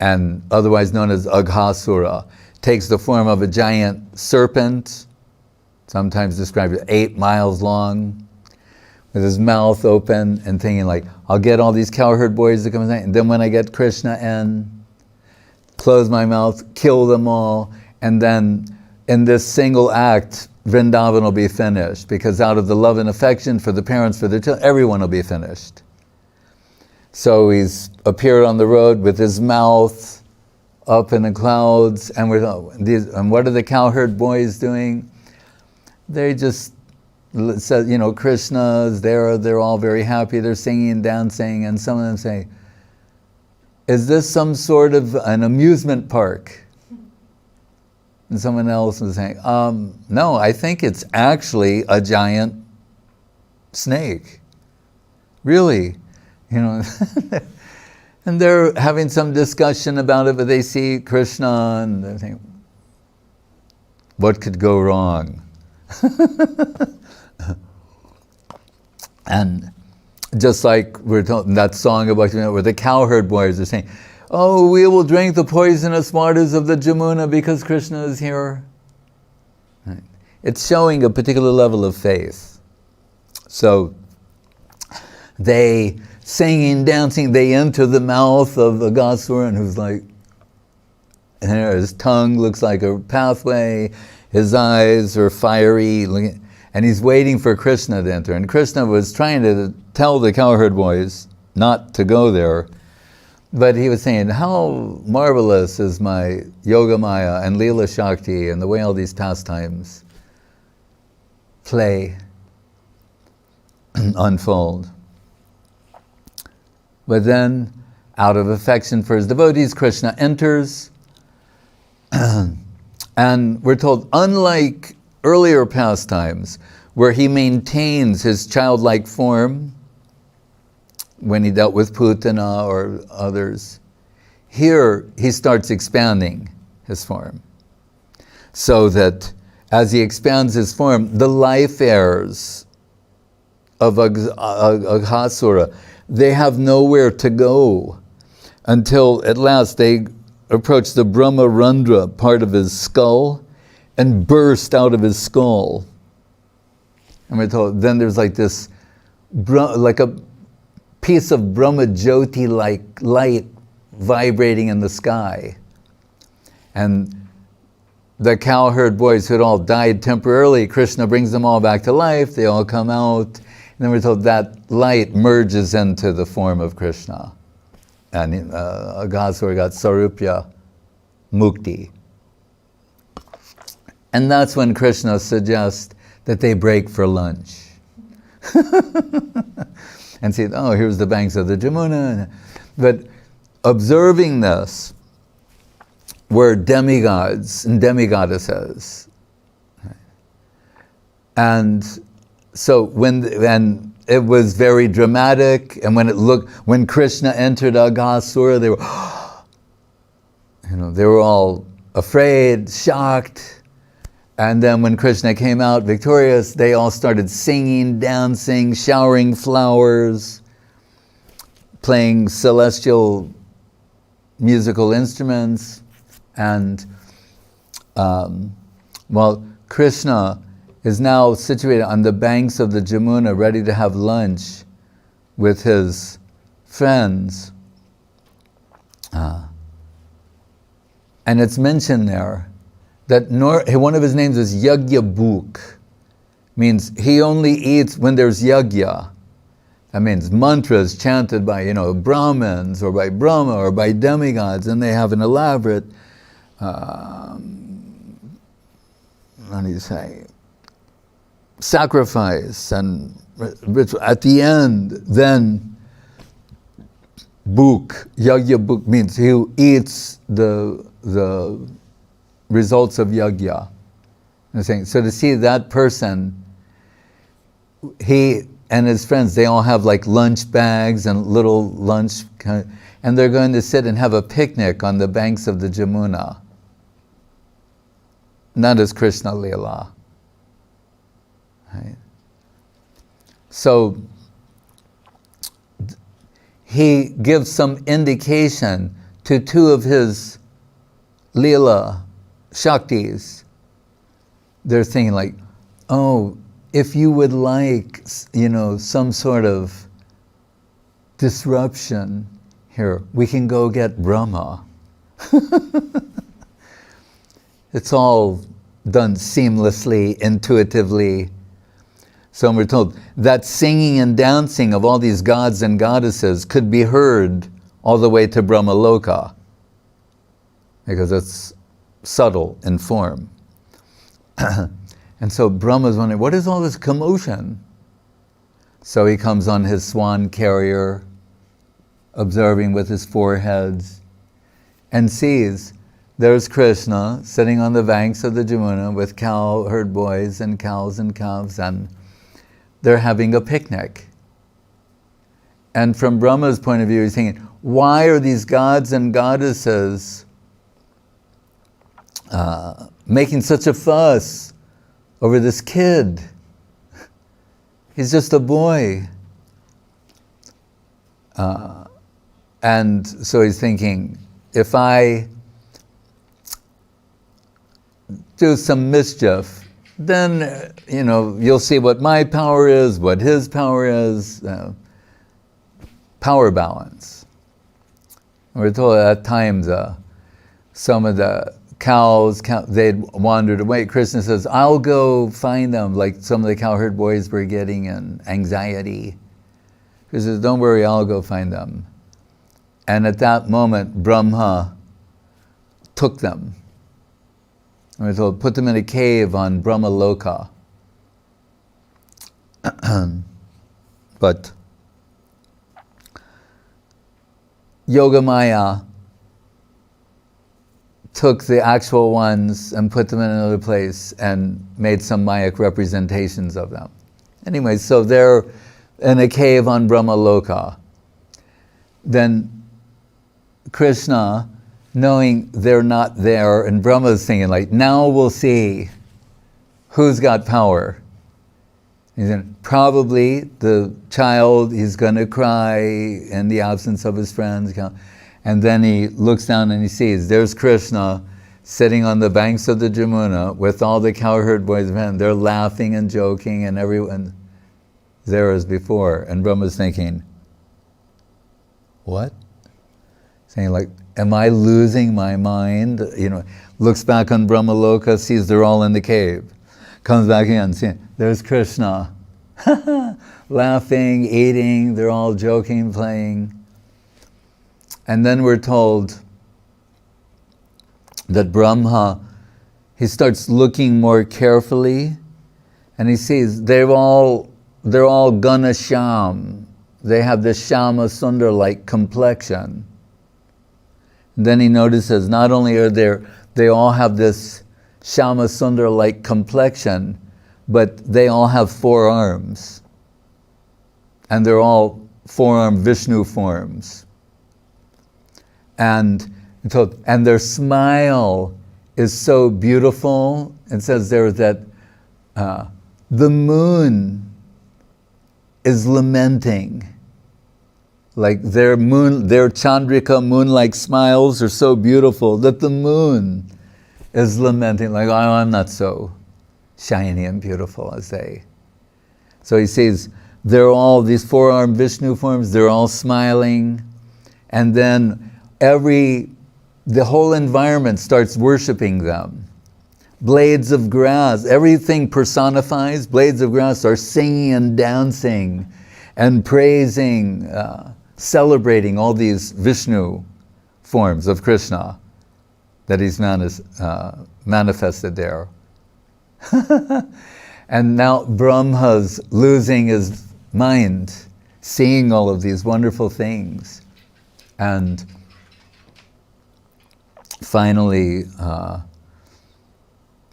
and otherwise known as Aghasura. Takes the form of a giant serpent, sometimes described as 8 miles long, with his mouth open and thinking like, I'll get all these cowherd boys to come in, and then when I get Krishna in, close my mouth, kill them all, and then in this single act, Vrindavan will be finished, because out of the love and affection for the parents, for their children, everyone will be finished. So he's appeared on the road with his mouth up in the clouds, and and what are the cowherd boys doing? They just said, Krishna's there, they're all very happy, they're singing and dancing, and some of them say, is this some sort of an amusement park? And someone else was saying, no, I think it's actually a giant snake. Really, And they're having some discussion about it, but they see Krishna and they think, what could go wrong? And just like we're told in that song about, where the cowherd boys are saying, oh, we will drink the poisonous waters of the Jamuna because Krishna is here. Right. It's showing a particular level of faith. So they singing, dancing, they enter the mouth of Aghasura, and who's like, his tongue looks like a pathway, his eyes are fiery, and he's waiting for Krishna to enter. And Krishna was trying to tell the cowherd boys not to go there, but he was saying, how marvelous is my Yoga Maya and Leela Shakti and the way all these pastimes play, unfold. But then, out of affection for his devotees, Krishna enters, and we're told, unlike earlier pastimes, where he maintains his childlike form, when he dealt with Putana or others, here he starts expanding his form. So that as he expands his form, the life heirs of Aghasura, they have nowhere to go until at last they approach the Brahma Randra, part of his skull, and burst out of his skull. And we're told, then there's like this, like a piece of Brahma Jyoti-like light vibrating in the sky. And the cowherd boys who had all died temporarily, Krishna brings them all back to life, they all come out, and then we're told that light merges into the form of Krishna. And Aghasura got Sarupya Mukti. And that's when Krishna suggests that they break for lunch. And see, oh, here's the banks of the Jamuna. But observing this, were demigods and demigoddesses. And so when it was very dramatic, and when Krishna entered Aghasura, they were all afraid, shocked. And then when Krishna came out victorious, they all started singing, dancing, showering flowers, playing celestial musical instruments. And Krishna is now situated on the banks of the Jamuna, ready to have lunch with his friends. And it's mentioned there that one of his names is Yagyabhuk, means he only eats when there's yagya. That means mantras chanted by, Brahmins or by Brahma or by demigods, and they have an elaborate, sacrifice and ritual. At the end, then, Yagya Bhuk means he eats the the results of yajna. So to see that person, he and his friends, they all have like lunch bags and little lunch, and they're going to sit and have a picnic on the banks of the Jamuna. Not as Krishna Leela. Right? So he gives some indication to two of his Leela Shaktis. They're thinking like, oh, if you would like, some sort of disruption here, we can go get Brahma. It's all done seamlessly, intuitively. So we're told that singing and dancing of all these gods and goddesses could be heard all the way to Brahma Loka, because it's subtle in form. And so Brahma's wondering, what is all this commotion? So he comes on his swan carrier, observing with his four heads, and sees there's Krishna sitting on the banks of the Jamuna with cow herd boys and cows and calves, and they're having a picnic. And from Brahma's point of view, he's thinking, why are these gods and goddesses making such a fuss over this kid? He's just a boy. And so he's thinking, if I do some mischief, then, you'll see what my power is, what his power is, power balance. We're told at times some of the cows, they'd wandered away. Krishna says, I'll go find them, like some of the cowherd boys were getting in anxiety. He says, don't worry, I'll go find them. And at that moment, Brahma took them. And we're told, put them in a cave on Brahma Loka. But Yogamaya took the actual ones and put them in another place and made some Mayak representations of them. Anyway, so they're in a cave on Brahma Loka. Then Krishna, knowing they're not there, and Brahma's thinking like, now we'll see who's got power. He's probably the child, he's going to cry in the absence of his friends. And then he looks down and he sees, there's Krishna sitting on the banks of the Jamuna with all the cowherd boys and they're laughing and joking, and everyone there as before. And Brahma's thinking, what? Saying like, am I losing my mind? Looks back on Brahma Loka, sees they're all in the cave. Comes back in, seeing, there's Krishna. Laughing, eating, they're all joking, playing. And then we're told that Brahma, he starts looking more carefully, and he sees they're all Ganasham. They have this Shama Sundar-like complexion. And then he notices not only are they all have this Shama Sundar-like complexion, but they all have 4 arms. And they're all 4-armed Vishnu forms. And their smile is so beautiful. It says there that the moon is lamenting. Like their Chandrika moon-like smiles are so beautiful that the moon is lamenting, like, oh, I'm not so shiny and beautiful as they. So he says, they're all, these 4-armed Vishnu forms, they're all smiling. And then the whole environment starts worshiping them. Blades of grass, everything personifies, blades of grass are singing and dancing and praising, celebrating all these Vishnu forms of Krishna that he's manifested there. And now Brahma's losing his mind, seeing all of these wonderful things. And finally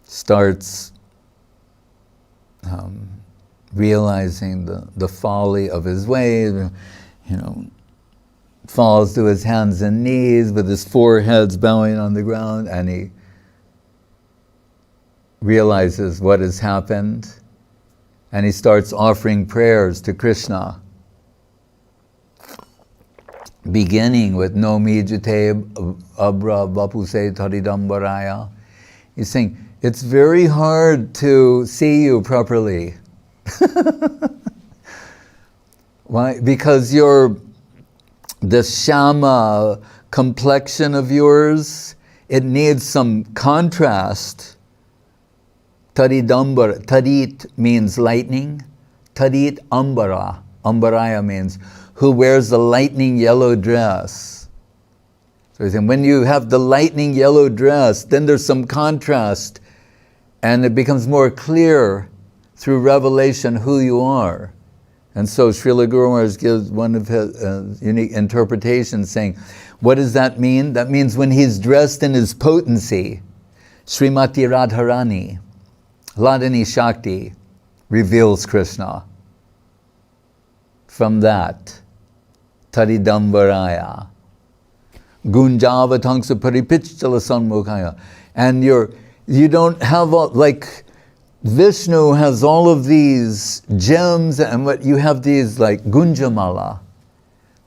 starts realizing the folly of his ways, falls to his hands and knees with his forehead bowing on the ground, and he realizes what has happened, and he starts offering prayers to Krishna, beginning with No mi jite abra vapuse taridambaraya. He's saying, it's very hard to see you properly. Why? Because the shama complexion of yours, it needs some contrast. Taridambara, tarit means lightning. Tarit ambara, ambaraya means who wears the lightning yellow dress. So he's saying, when you have the lightning yellow dress, then there's some contrast, and it becomes more clear through revelation who you are. And so Srila Guru Maharaj gives one of his unique interpretations saying, what does that mean? That means when he's dressed in his potency, Srimati Radharani, Ladini Shakti, reveals Krishna. From that, Taridambaraya, Gunjavatangsa Paripichala Sanmukhaya. And you don't have all, like Vishnu has all of these gems, and what you have these like Gunjamala,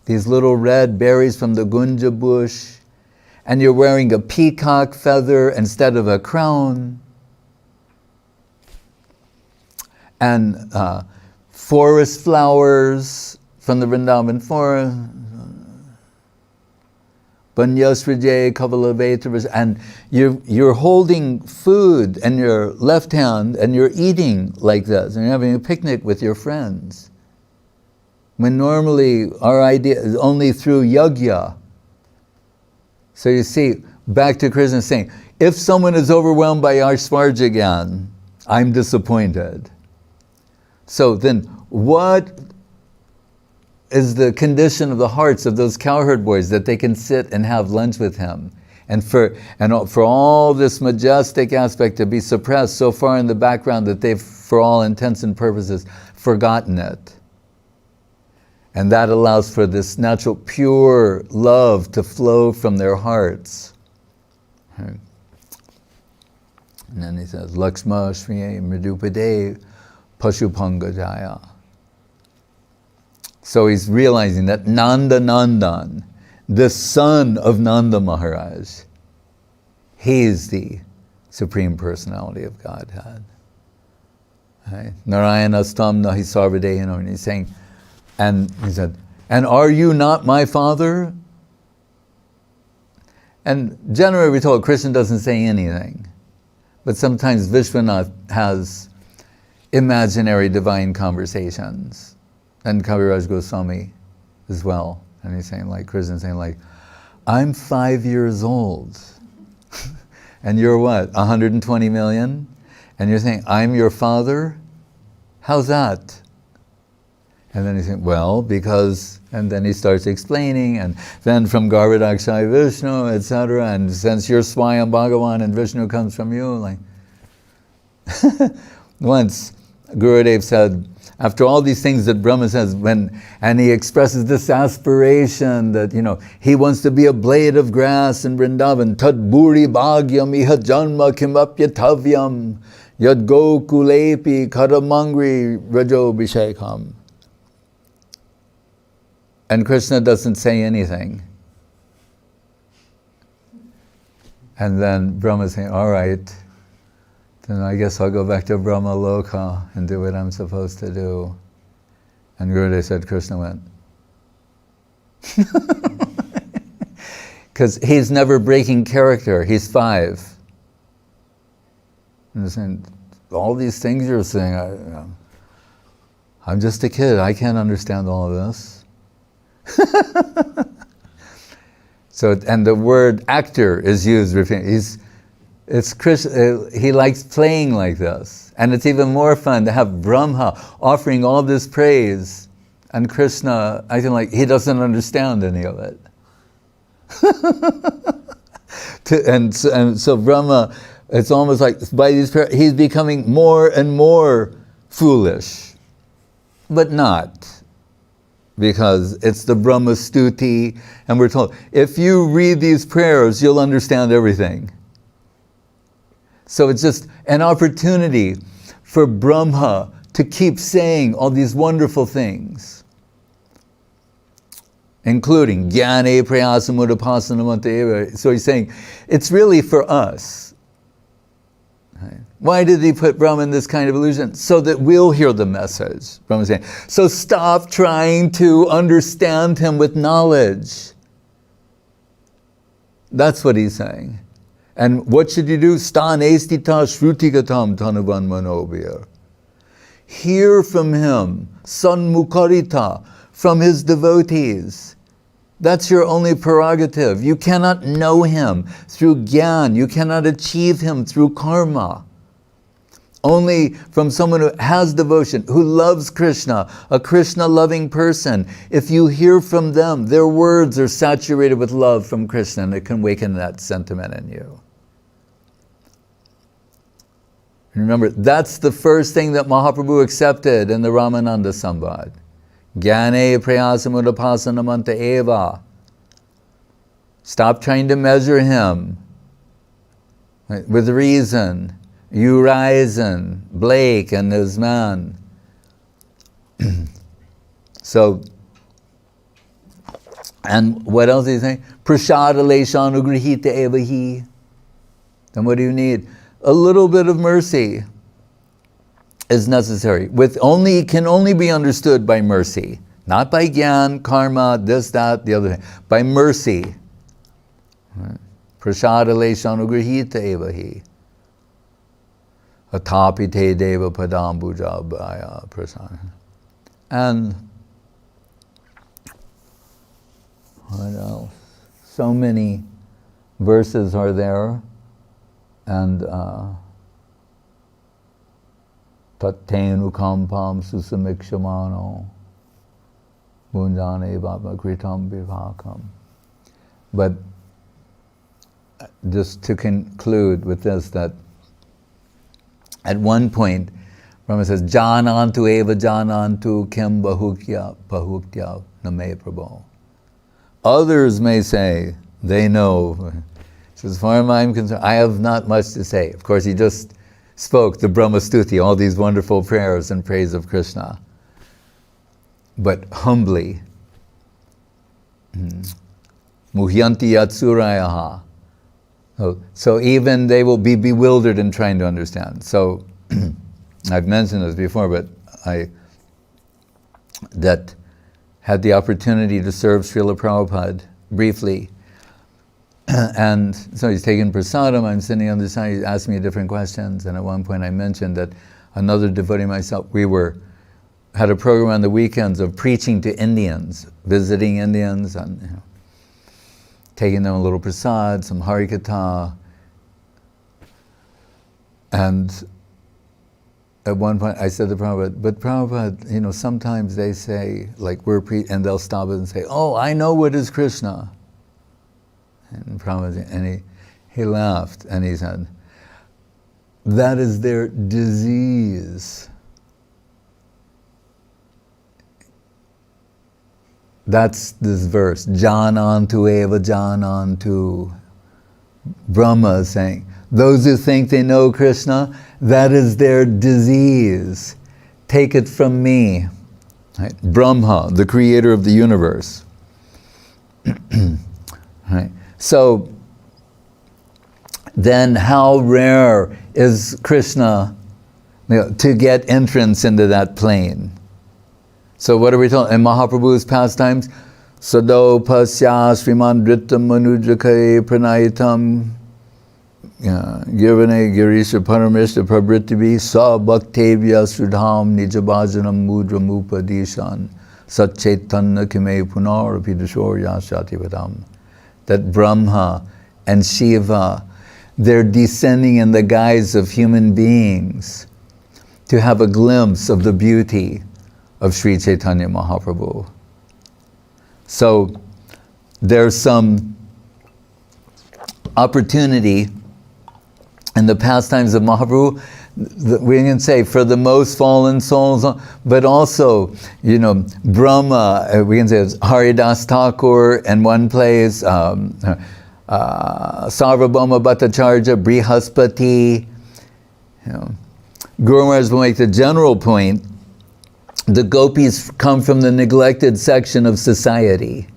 these little red berries from the Gunja bush, and you're wearing a peacock feather instead of a crown. And forest flowers from the Vrindavan forest, Banyasrije Kavalavetavas, and you're holding food in your left hand and you're eating like this, and you're having a picnic with your friends. When normally our idea is only through yajna. So you see, back to Krishna saying, if someone is overwhelmed by Aishwarjagyan, I'm disappointed. So then, what is the condition of the hearts of those cowherd boys that they can sit and have lunch with him? And for all this majestic aspect to be suppressed so far in the background that they've, for all intents and purposes, forgotten it. And that allows for this natural, pure love to flow from their hearts. And then he says, Lakshma Shriye Mridupade Pashupangajaya. So he's realizing that Nanda Nandan, the son of Nanda Maharaj, he is the Supreme Personality of Godhead. Right? Narayanastam nahi sarvadehino. And he's saying, and he said, and are you not my father? And generally we're told Krishna doesn't say anything. But sometimes Vishwanath has imaginary divine conversations. And Kaviraj Goswami as well. And he's saying like, Krishna's saying like, I'm 5 years old. And you're what, 120 million? And you're saying, I'm your father? How's that? And then he's saying, well, because, and then he starts explaining, and then from Garbhodakshai Vishnu, etc. And since you're Swayam Bhagavan and Vishnu comes from you, like, once Gurudev said, after all these things that Brahma says, and he expresses this aspiration that, he wants to be a blade of grass in Vrindavan. Tad buri bhagyam iha janma kimapyatavyam yad gokulepi karamangri rajo bhishekam. And Krishna doesn't say anything. And then Brahma saying, all right, then I guess I'll go back to Brahma Loka and do what I'm supposed to do. And Gurudev said, Krishna went. Because he's never breaking character, he's 5. And he's saying, all these things you're saying, I'm just a kid, I can't understand all of this. So, and the word actor is used, he likes playing like this. And it's even more fun to have Brahma offering all this praise, and Krishna, I think like, he doesn't understand any of it. And so Brahma, it's almost like by these prayers, he's becoming more and more foolish, but not, because it's the Brahma Stuti, and we're told, if you read these prayers, you'll understand everything. So it's just an opportunity for Brahma to keep saying all these wonderful things, including Jnane Prayasamudapasanamateva. So he's saying, it's really for us. Right? Why did he put Brahma in this kind of illusion? So that we'll hear the message. Brahma's saying, so stop trying to understand him with knowledge. That's what he's saying. And what should you do? Stan estita shrutigatam tanuvan manobhya. Hear from him, sanmukarita, from his devotees. That's your only prerogative. You cannot know him through jnana. You cannot achieve him through karma. Only from someone who has devotion, who loves Krishna, a Krishna-loving person. If you hear from them, their words are saturated with love from Krishna, and it can awaken that sentiment in you. Remember, that's the first thing that Mahaprabhu accepted in the Ramananda Samvad. Jnane prayasamudapasana eva. Stop trying to measure him with reason. Urizen, Blake and his man. So, and what else is he saying? Prashada leshanugrihita evahi. Then what do you need? A little bit of mercy is necessary. Can only be understood by mercy. Not by jnana, karma, this, that, the other thing. By mercy. Prashada leshanugrihita evahi. Atapite deva padambuja bhaya prasana. And what else? So many verses are there. And tattenu kampam susamikshamano munjane bhava kritam vivakam. But just to conclude with this, that at one point, Brahma says, Janantu eva janantu kem bahukya name prabho. Others may say, they know. So as far as I'm concerned, I have not much to say. Of course, he just spoke the Brahma Stuti, all these wonderful prayers in praise of Krishna. But humbly, muhyanti yatsurayaha. So even they will be bewildered in trying to understand. So I've mentioned this before, but I had the opportunity to serve Srila Prabhupada briefly. And so he's taking prasadam, I'm sitting on the side, he's asking me different questions, and at one point I mentioned that another devotee myself, had a program on the weekends of preaching to Indians, visiting Indians, and taking them a little prasad, some harikatha. And at one point I said to Prabhupada, but Prabhupada, sometimes they say, like and they'll stop it and say, oh, I know what is Krishna. And Prabhupada, and he laughed and he said, that is their disease. That's this verse, Janantu eva janantu. Brahma is saying, those who think they know Krishna, that is their disease. Take it from me. Right? Brahma, the creator of the universe. Right? So, then how rare is Krishna to get entrance into that plane? So what are we told? In Mahaprabhu's pastimes, Sado pasya sriman dritam manujake pranayitam girvane girisha paramishta prabhritibhi sa bhaktevya sudham nijabhajanam mudram upadishan satchetanna kime punarapidashorya shativadam. That Brahma and Shiva, they're descending in the guise of human beings to have a glimpse of the beauty of Sri Chaitanya Mahaprabhu. So there's some opportunity in the pastimes of Mahaprabhu, we can say for the most fallen souls, but also, you know, Brahma, we can say it's Haridas Thakur in one place, Sarvabhauma Bhattacharya, Brihaspati. You know. Guru Maharaj will make the general point, the gopis come from the neglected section of society,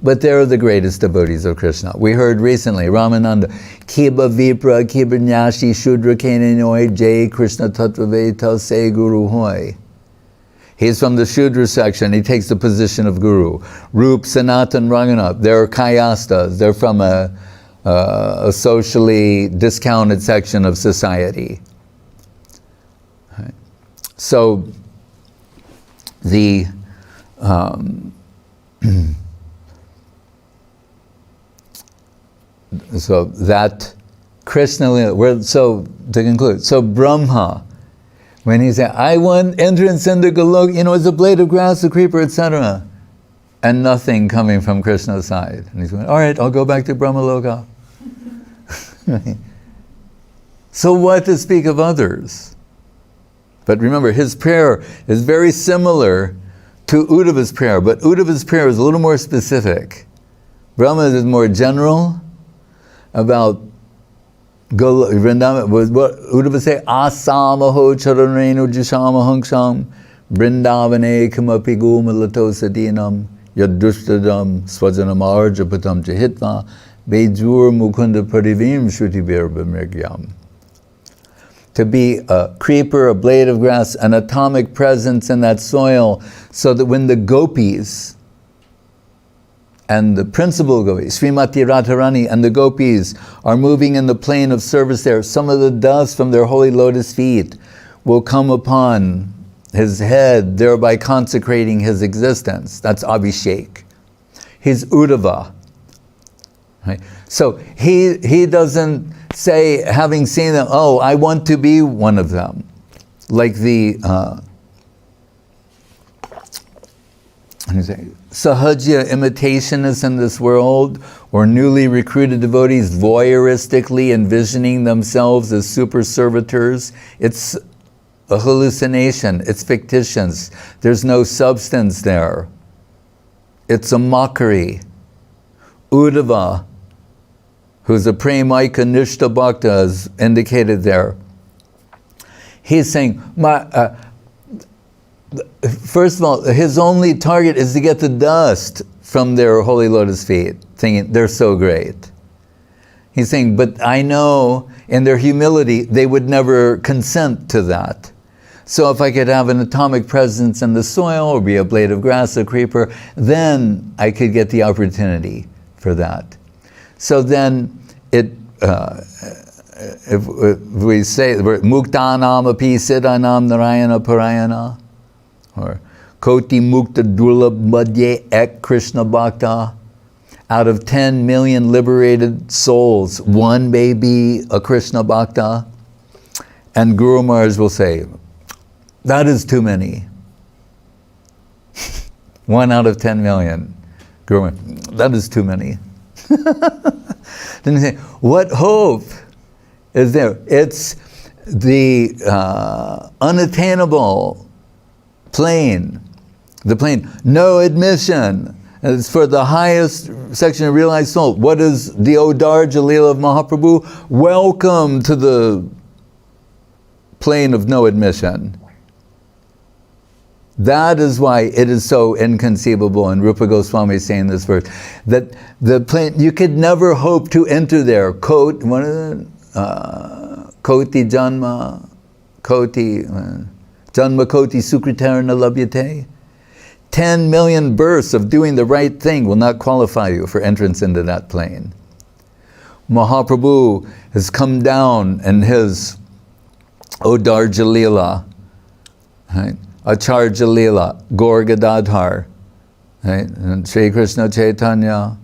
but they're the greatest devotees of Krishna. We heard recently, Ramananda, Kiba Vipra, Kiba Nyashi, Shudra Keninoy, Jai Krishna Tattvaveta Se Guru Hoy. He's from the Shudra section, he takes the position of Guru. Rup, Sanatan, Ranganath, they're Kayastas, they're from a socially discounted section of society. Right. So, the so that Krishna, so to conclude, so Brahma, when he said, I want entrance into Goloka, you know, it's a blade of grass, a creeper, etc., and nothing coming from Krishna's side. And he's going, all right, I'll go back to Brahmaloka. So what to speak of others? But remember, his prayer is very similar to Uddhava's prayer, but Uddhava's prayer is a little more specific. Brahma is more general about Vrindavan. What Uddhava say? Asamaho charanrenu jishamahangsham Vrindavane kamapi gomalato sadinam yadushtadam swajanam arjapatam jahitva bejur mukunda parivim shruti. To be a creeper, a blade of grass, an atomic presence in that soil, so that when the gopis and the principal gopis, Srimati Radharani and the gopis are moving in the plane of service there, some of the dust from their holy lotus feet will come upon his head, thereby consecrating his existence. That's Abhishek. He's Uddhava. Right? So he doesn't say, having seen them, oh, I want to be one of them. Like the Sahajya imitationists in this world, or newly recruited devotees voyeuristically envisioning themselves as super servitors. It's a hallucination, it's fictitious. There's no substance there. It's a mockery. Uddhava, who's a Premaika Nishta Bhakta, as indicated there. He's saying, first of all, his only target is to get the dust from their holy lotus feet, thinking they're so great. He's saying, but I know in their humility, they would never consent to that. So if I could have an atomic presence in the soil, or be a blade of grass, a creeper, then I could get the opportunity for that. So then, if we say Muktanam api siddhanam narayana parayana, or Koti Mukta Durlabh Madhye Ek Krishna Bhakta, out of 10 million liberated souls, one may be a Krishna Bhakta. And Guru Maharaj will say, that is too many. 1 out of 10 million. Guru Maharaj, that is too many. Then you say, what hope is there? It's the unattainable plane. The plane, no admission. And it's for the highest section of realized soul. What is the Odarja Leela of Mahaprabhu? Welcome to the plane of no admission. That is why it is so inconceivable, and Rupa Goswami is saying this verse, that the plane, you could never hope to enter there. Koti Janma, Janma Koti Sukritarana Labhyate. 10 million births of doing the right thing will not qualify you for entrance into that plane. Mahaprabhu has come down in his Odarja Leela, right? Acharya Leela, Gaur Gadadhar, right? And Sri Krishna Chaitanya,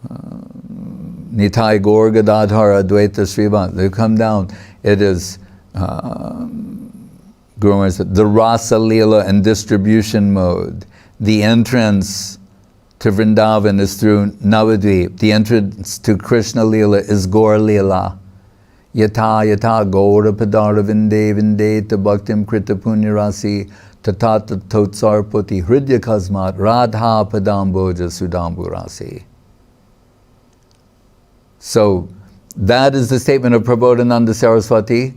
Nitai Gaur Gadadhar Advaita Srivan, they come down. It is Guru Maharaj said, the Rasa Leela and distribution mode, the entrance to Vrindavan is through Navadvip. The entrance to Krishna Leela is Gaur Leela. Yata yata Gaura Padara Vinde Vinde Ta Bhaktim Krita Punyarasi Tatata Totsarpati Hridya Kasmat Radha Padamboja Sudamburasi. So that is the statement of Prabodhananda Saraswati.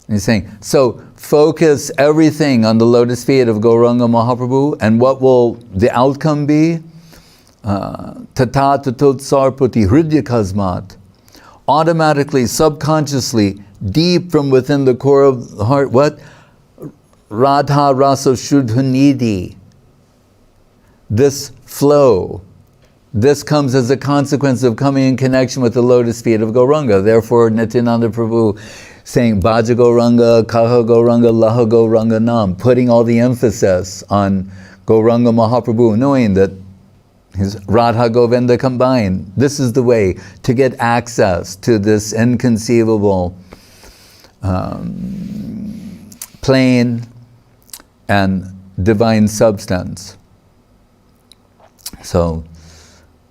He's saying, so focus everything on the lotus feet of Gauranga Mahaprabhu, and what will the outcome be? Tata tatot sarpati hridya kasmat. Automatically, subconsciously, deep from within the core of the heart, what? Radha rasa shuddhanidhi. This flow, this comes as a consequence of coming in connection with the lotus feet of Gauranga. Therefore, Nityananda Prabhu saying Bhaja Gauranga, Kaha Gauranga, Laha Gauranga Nam, putting all the emphasis on Gauranga Mahaprabhu, knowing that his Radha Govinda combined. This is the way to get access to this inconceivable plain and divine substance. So,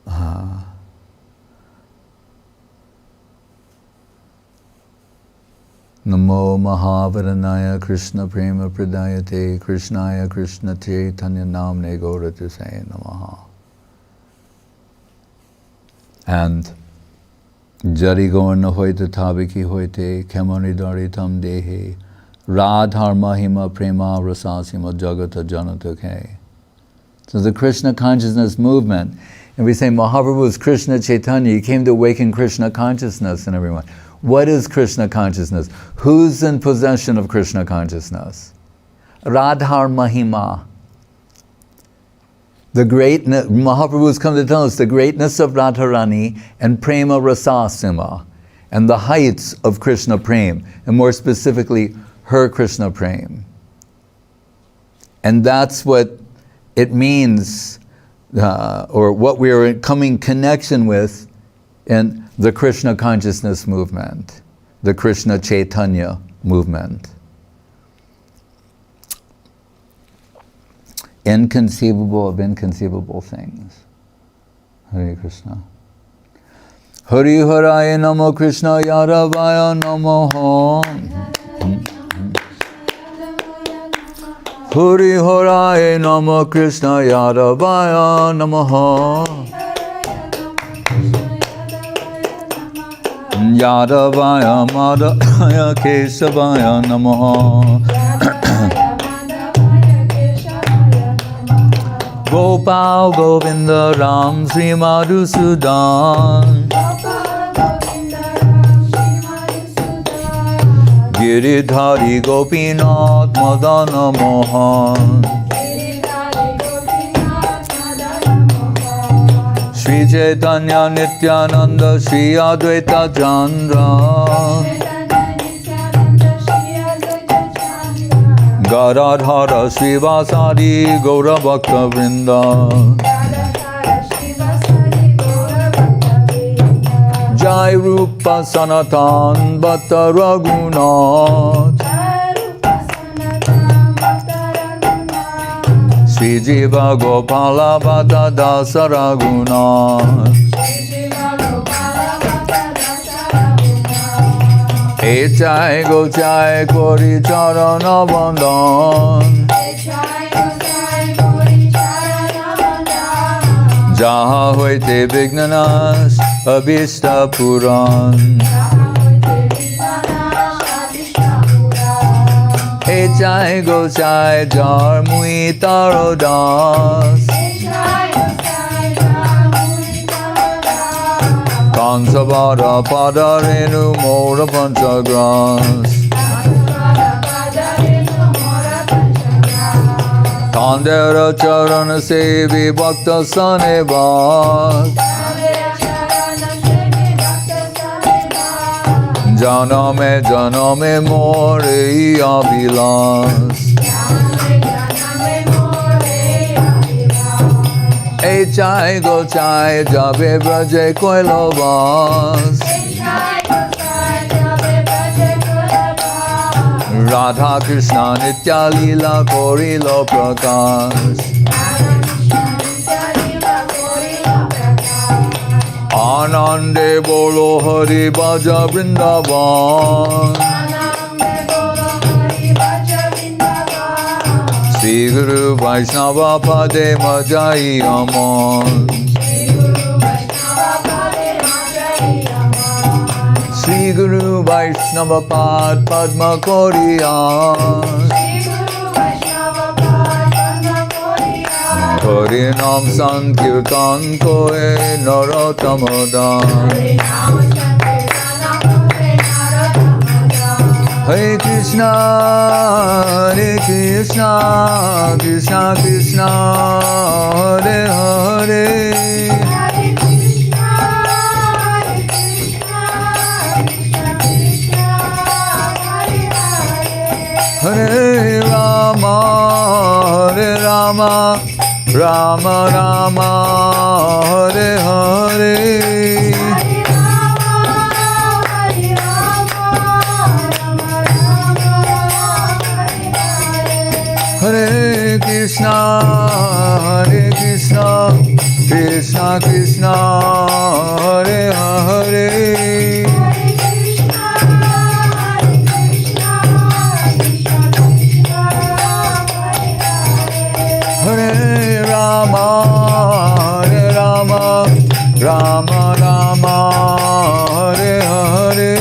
Namo Mahavaranaya Krishna Prema Pradayate Krishnaya Krishna Chaitanya Namne Gauratisaya Namaha. And Jari Gorna Hoite Tabiki Hoite Kemaridari Tam Dehe Radhar Mahima Prema Rasasima Jagata Janatake. So the Krishna consciousness movement, and we say Mahaprabhu is Krishna Chaitanya, he came to awaken Krishna consciousness in everyone. What is Krishna consciousness? Who's in possession of Krishna consciousness? Radhar Mahima. The greatness, Mahaprabhu has come to tell us the greatness of Radharani and Prema Rasasima, and the heights of Krishna Prem, and more specifically, her Krishna Prem. And that's what it means, or what we are in coming connection with in the Krishna consciousness movement, the Krishna Chaitanya movement. Inconceivable of inconceivable things. Hare Krishna. Hari Haraya Namo Krishna Yadavaya Namo. Hari Haraya Namo Krishna Yadavaya Namo. Yadavaya Madhaya Kesavaya Namo. Gopal Govinda Ram Sri Madhusudan. Giridhari Gopinath Madana Mohan. Sri Chaitanya Nityananda Sri Advaita Chandra. Gadadhara Srivasadi Gaura Bhakta Vrinda. Jai Rupa Sanatan Bhatta Raghunath. Sri Jiva Gopala Bhatta Dasa Raghunath. Echai Gochai Kori Charana Bandhan. Jaha Hoite Vignanas Abhishta Puran. Echai Gochai Jar Mui Tarodas. Kansavara Padarenu Mora Panchagras. Tandera Charana Sevi Bhakta Sanevas. Janame More Abhilas. Echai Gochai Jabe Braje Koilovas. Radha Krishna Nitya Lila Korilo Prakash. Anande bolo Hari Bhaja Vrindavan. Sri Guru Vaishnava Pade Majai Aman. Sri Guru Vaishnava Pad Padma Koriyan. Hari Nam Sankirtan Koe Narotamadan. Hare Krishna, Krishna Krishna, Hare Hare. Hare Rama, Rama Rama, Hare Hare. Hare Krishna, Krishna Krishna, Hare Hare. Hare Rama, Rama Rama, Hare Hare.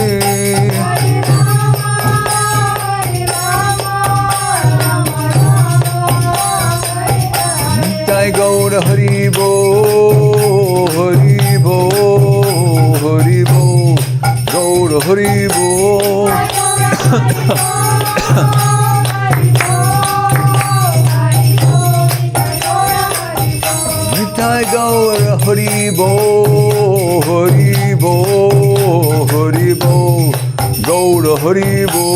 Nitai Gaura Hari Bo, Hari Bo, Hari Bo, Gaura Hari Bo. Nitai Gaura Hari Bo, Hari Bo, Hari Bo, Gaura Hari Bo.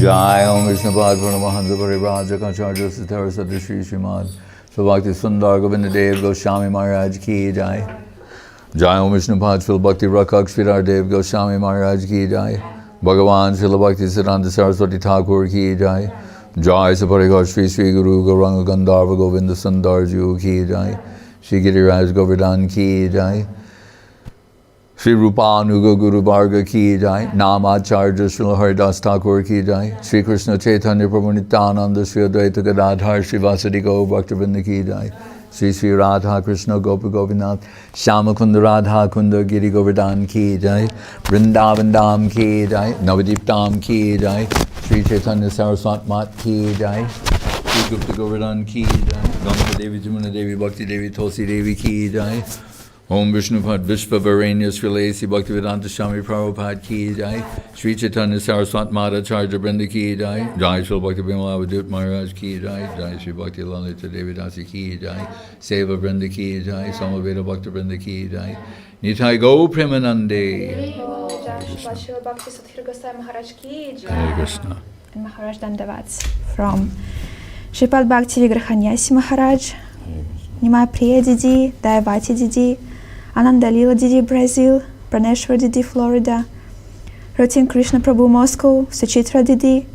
Jai Om Vishnu Pad Purnamahansa Parivraja Kacharya Sithara Sadhi Shri Srimad Bhakti Sudhir Govinda Dev Goswami Maharaj Ki Jai. Jai Om Vishnu Pad Phil Bhakti Rakak Sridhar Dev Goswami Maharaj Ki Jai. Bhagavan Srila Bhakti Siddhanta Saraswati Thakur Ki Jai. Jai Saparigar Sri Sri Guru Gauranga Gandharva Govinda Sundar Ju Ki Jai. Shri Giriraj Govardhan Ki Jai. Shri Rupanuga Guru Bharga Ki Jai. Namacharya Srila Haridas Thakur Ki Jai. Shri Krishna Chaitanya Prabhu Nityananda Shri Advaita Gadadhar Shri Vasadi Gaur Bhaktivinoda Ki Jai. Shri Shri Radha Krishna Gopi Govinath Shama Kunda Radha Kunda Giri Govardhan Ki Jai. Vrindavan Dham Ki Jai. Navadip Dham Ki Jai. Shri Chaitanya Saraswat Mat Ki Jai. Shri Gupta Govardhan Ki Jai. Ganga Devi Jamuna Devi Bhakti Devi Tulsi Devi Ki Jai. Om Vishnupad Vishva Varenya Srilesi Bhaktivedanta Swami Prabhupada Ki Jai. Shri Chaitanya Saraswat Mata Charja Brinda Ki Jai. Jai Shri Bhakti Bimala Vidut Maharaj Ki Jai. Jai Shri Bhakti Lalita Devi Dasi Ki Jai. Seva Brinda Ki Jai. Samaveda Bhakti Brinda Ki Jai. Nitai Go Premanande. Bhakti Sudhir Goswami Maharaj Ki Jai. Hare Krishna. And Maharaj Dandavats from Shripad Bhakti Vigrahanyasi Maharaj, Nimai Priya Didi, Dayavati Didi, Ananda Lila Didi, Brazil, Praneshwar Didi, Florida, Rotin Krishna Prabhu, Moscow, Suchitra Didi,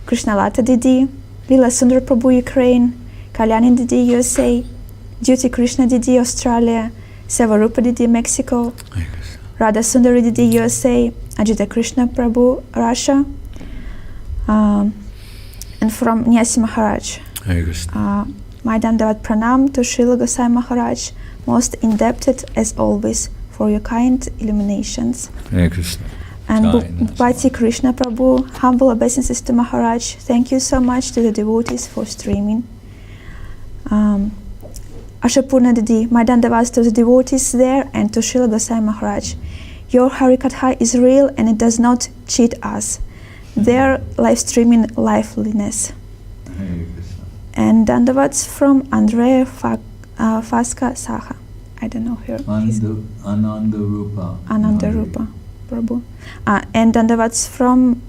Krishna Lata Didi, Lila Sundar Prabhu, Ukraine, Kalyani Didi, USA, Duty Krishna Didi, Australia, Sevarupa Didi, Mexico, Radha Sundari Didi, USA, Ajita Krishna Prabhu, Russia, and from Nyasi Maharaj. My Dandavat Pranam to Srila Goswami Maharaj, most indebted as always for your kind illuminations. Hare Krishna. And Bhakti Krishna Prabhu, humble obeisances to Maharaj. Thank you so much to the devotees for streaming. Ashapurna Didi, my Dandavats to the devotees there and to Srila Goswami Maharaj. Your Harikatha is real and it does not cheat us. Their live streaming liveliness. And Dandavats from Andrea Faska Saha. I don't know her. Ananda Rupa. Ananda Rupa Prabhu. And Dandavats from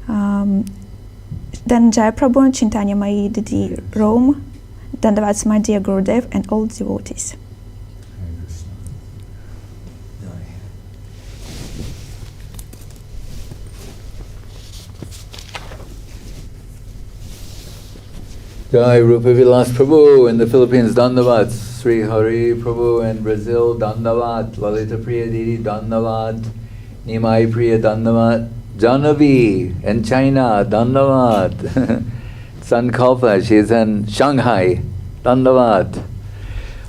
Dhananjaya Prabhu and Chintanya Mai Didi, Rome. Dandavats my dear Gurudev and all devotees. Jai Rupa Vilas Prabhu in the Philippines, Dandavat. Sri Hari Prabhu in Brazil, Dandavat. Lalita Priya Didi, Dandavat. Nimai Priya, Dandavat. Janavi in China, Dandavat. Sankalpa, she's in Shanghai, Dandavat.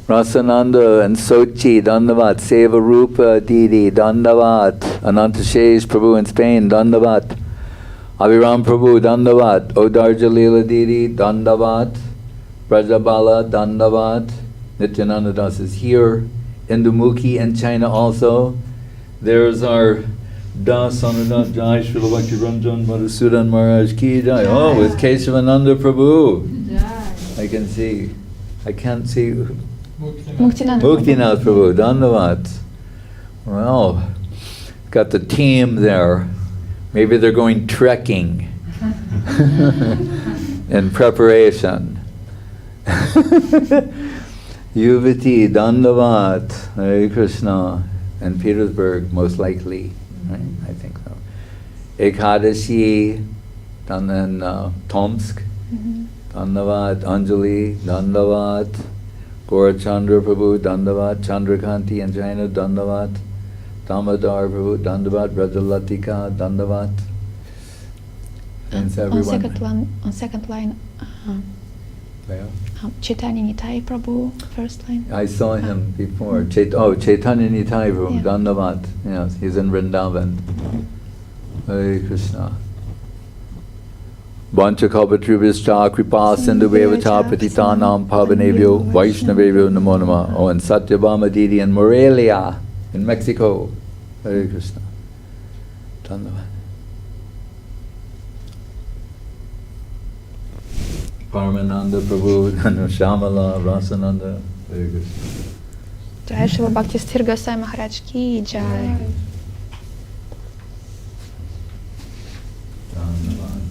Rasananda and Sochi, Dandavat. Seva Rupa Didi, Dandavat. Anantashesh Prabhu in Spain, Dandavat. Aviram Prabhu, Dandavat. Odarja Leela Didi, Dandavat. Brajabala, Dandavat. Nityananda Das is here. Indumukhi in China also. There's our Das Anandat Jai, Srila Bhakti Ranjan Madhusudan Maharaj Ki Jai. Oh, with Keshavananda Prabhu. I can see. I can't see. Muktinath Prabhu, Dandavat. Well, got the team there. Maybe they're going trekking in preparation. Yuvati, Dandavat, Hare Krishna, and Petersburg, most likely. Right? I think so. Ekadashi, and then Tomsk, Dandavat, Anjali, Dandavat, Gaurachandra Prabhu, Dandavat, Chandrakanti in China, Dandavat, Damodar Prabhu, Dandavat, Brajalatika, Dandavat. Thanks everyone. On second line, Chaitanya Nitai Prabhu, first line. I saw him before. Chaitanya Nitai Prabhu, Yeah. Dandavat. Yes, he's in Vrindavan. Hare Krishna. Vanchakalpatrubhischa kripa sindhuvevacha patitanam pavanebhyo vaishnavebhyo namo namah. Oh, and Satyabhama Didi in Morelia, in Mexico. Hare Krishna. Dandavat. Paramananda Prabhu, Shamala, Rasananda. Hare Krishna. Jai Srila Bhakti Sudhir Goswami Maharaj Ki Jai. Dandavat.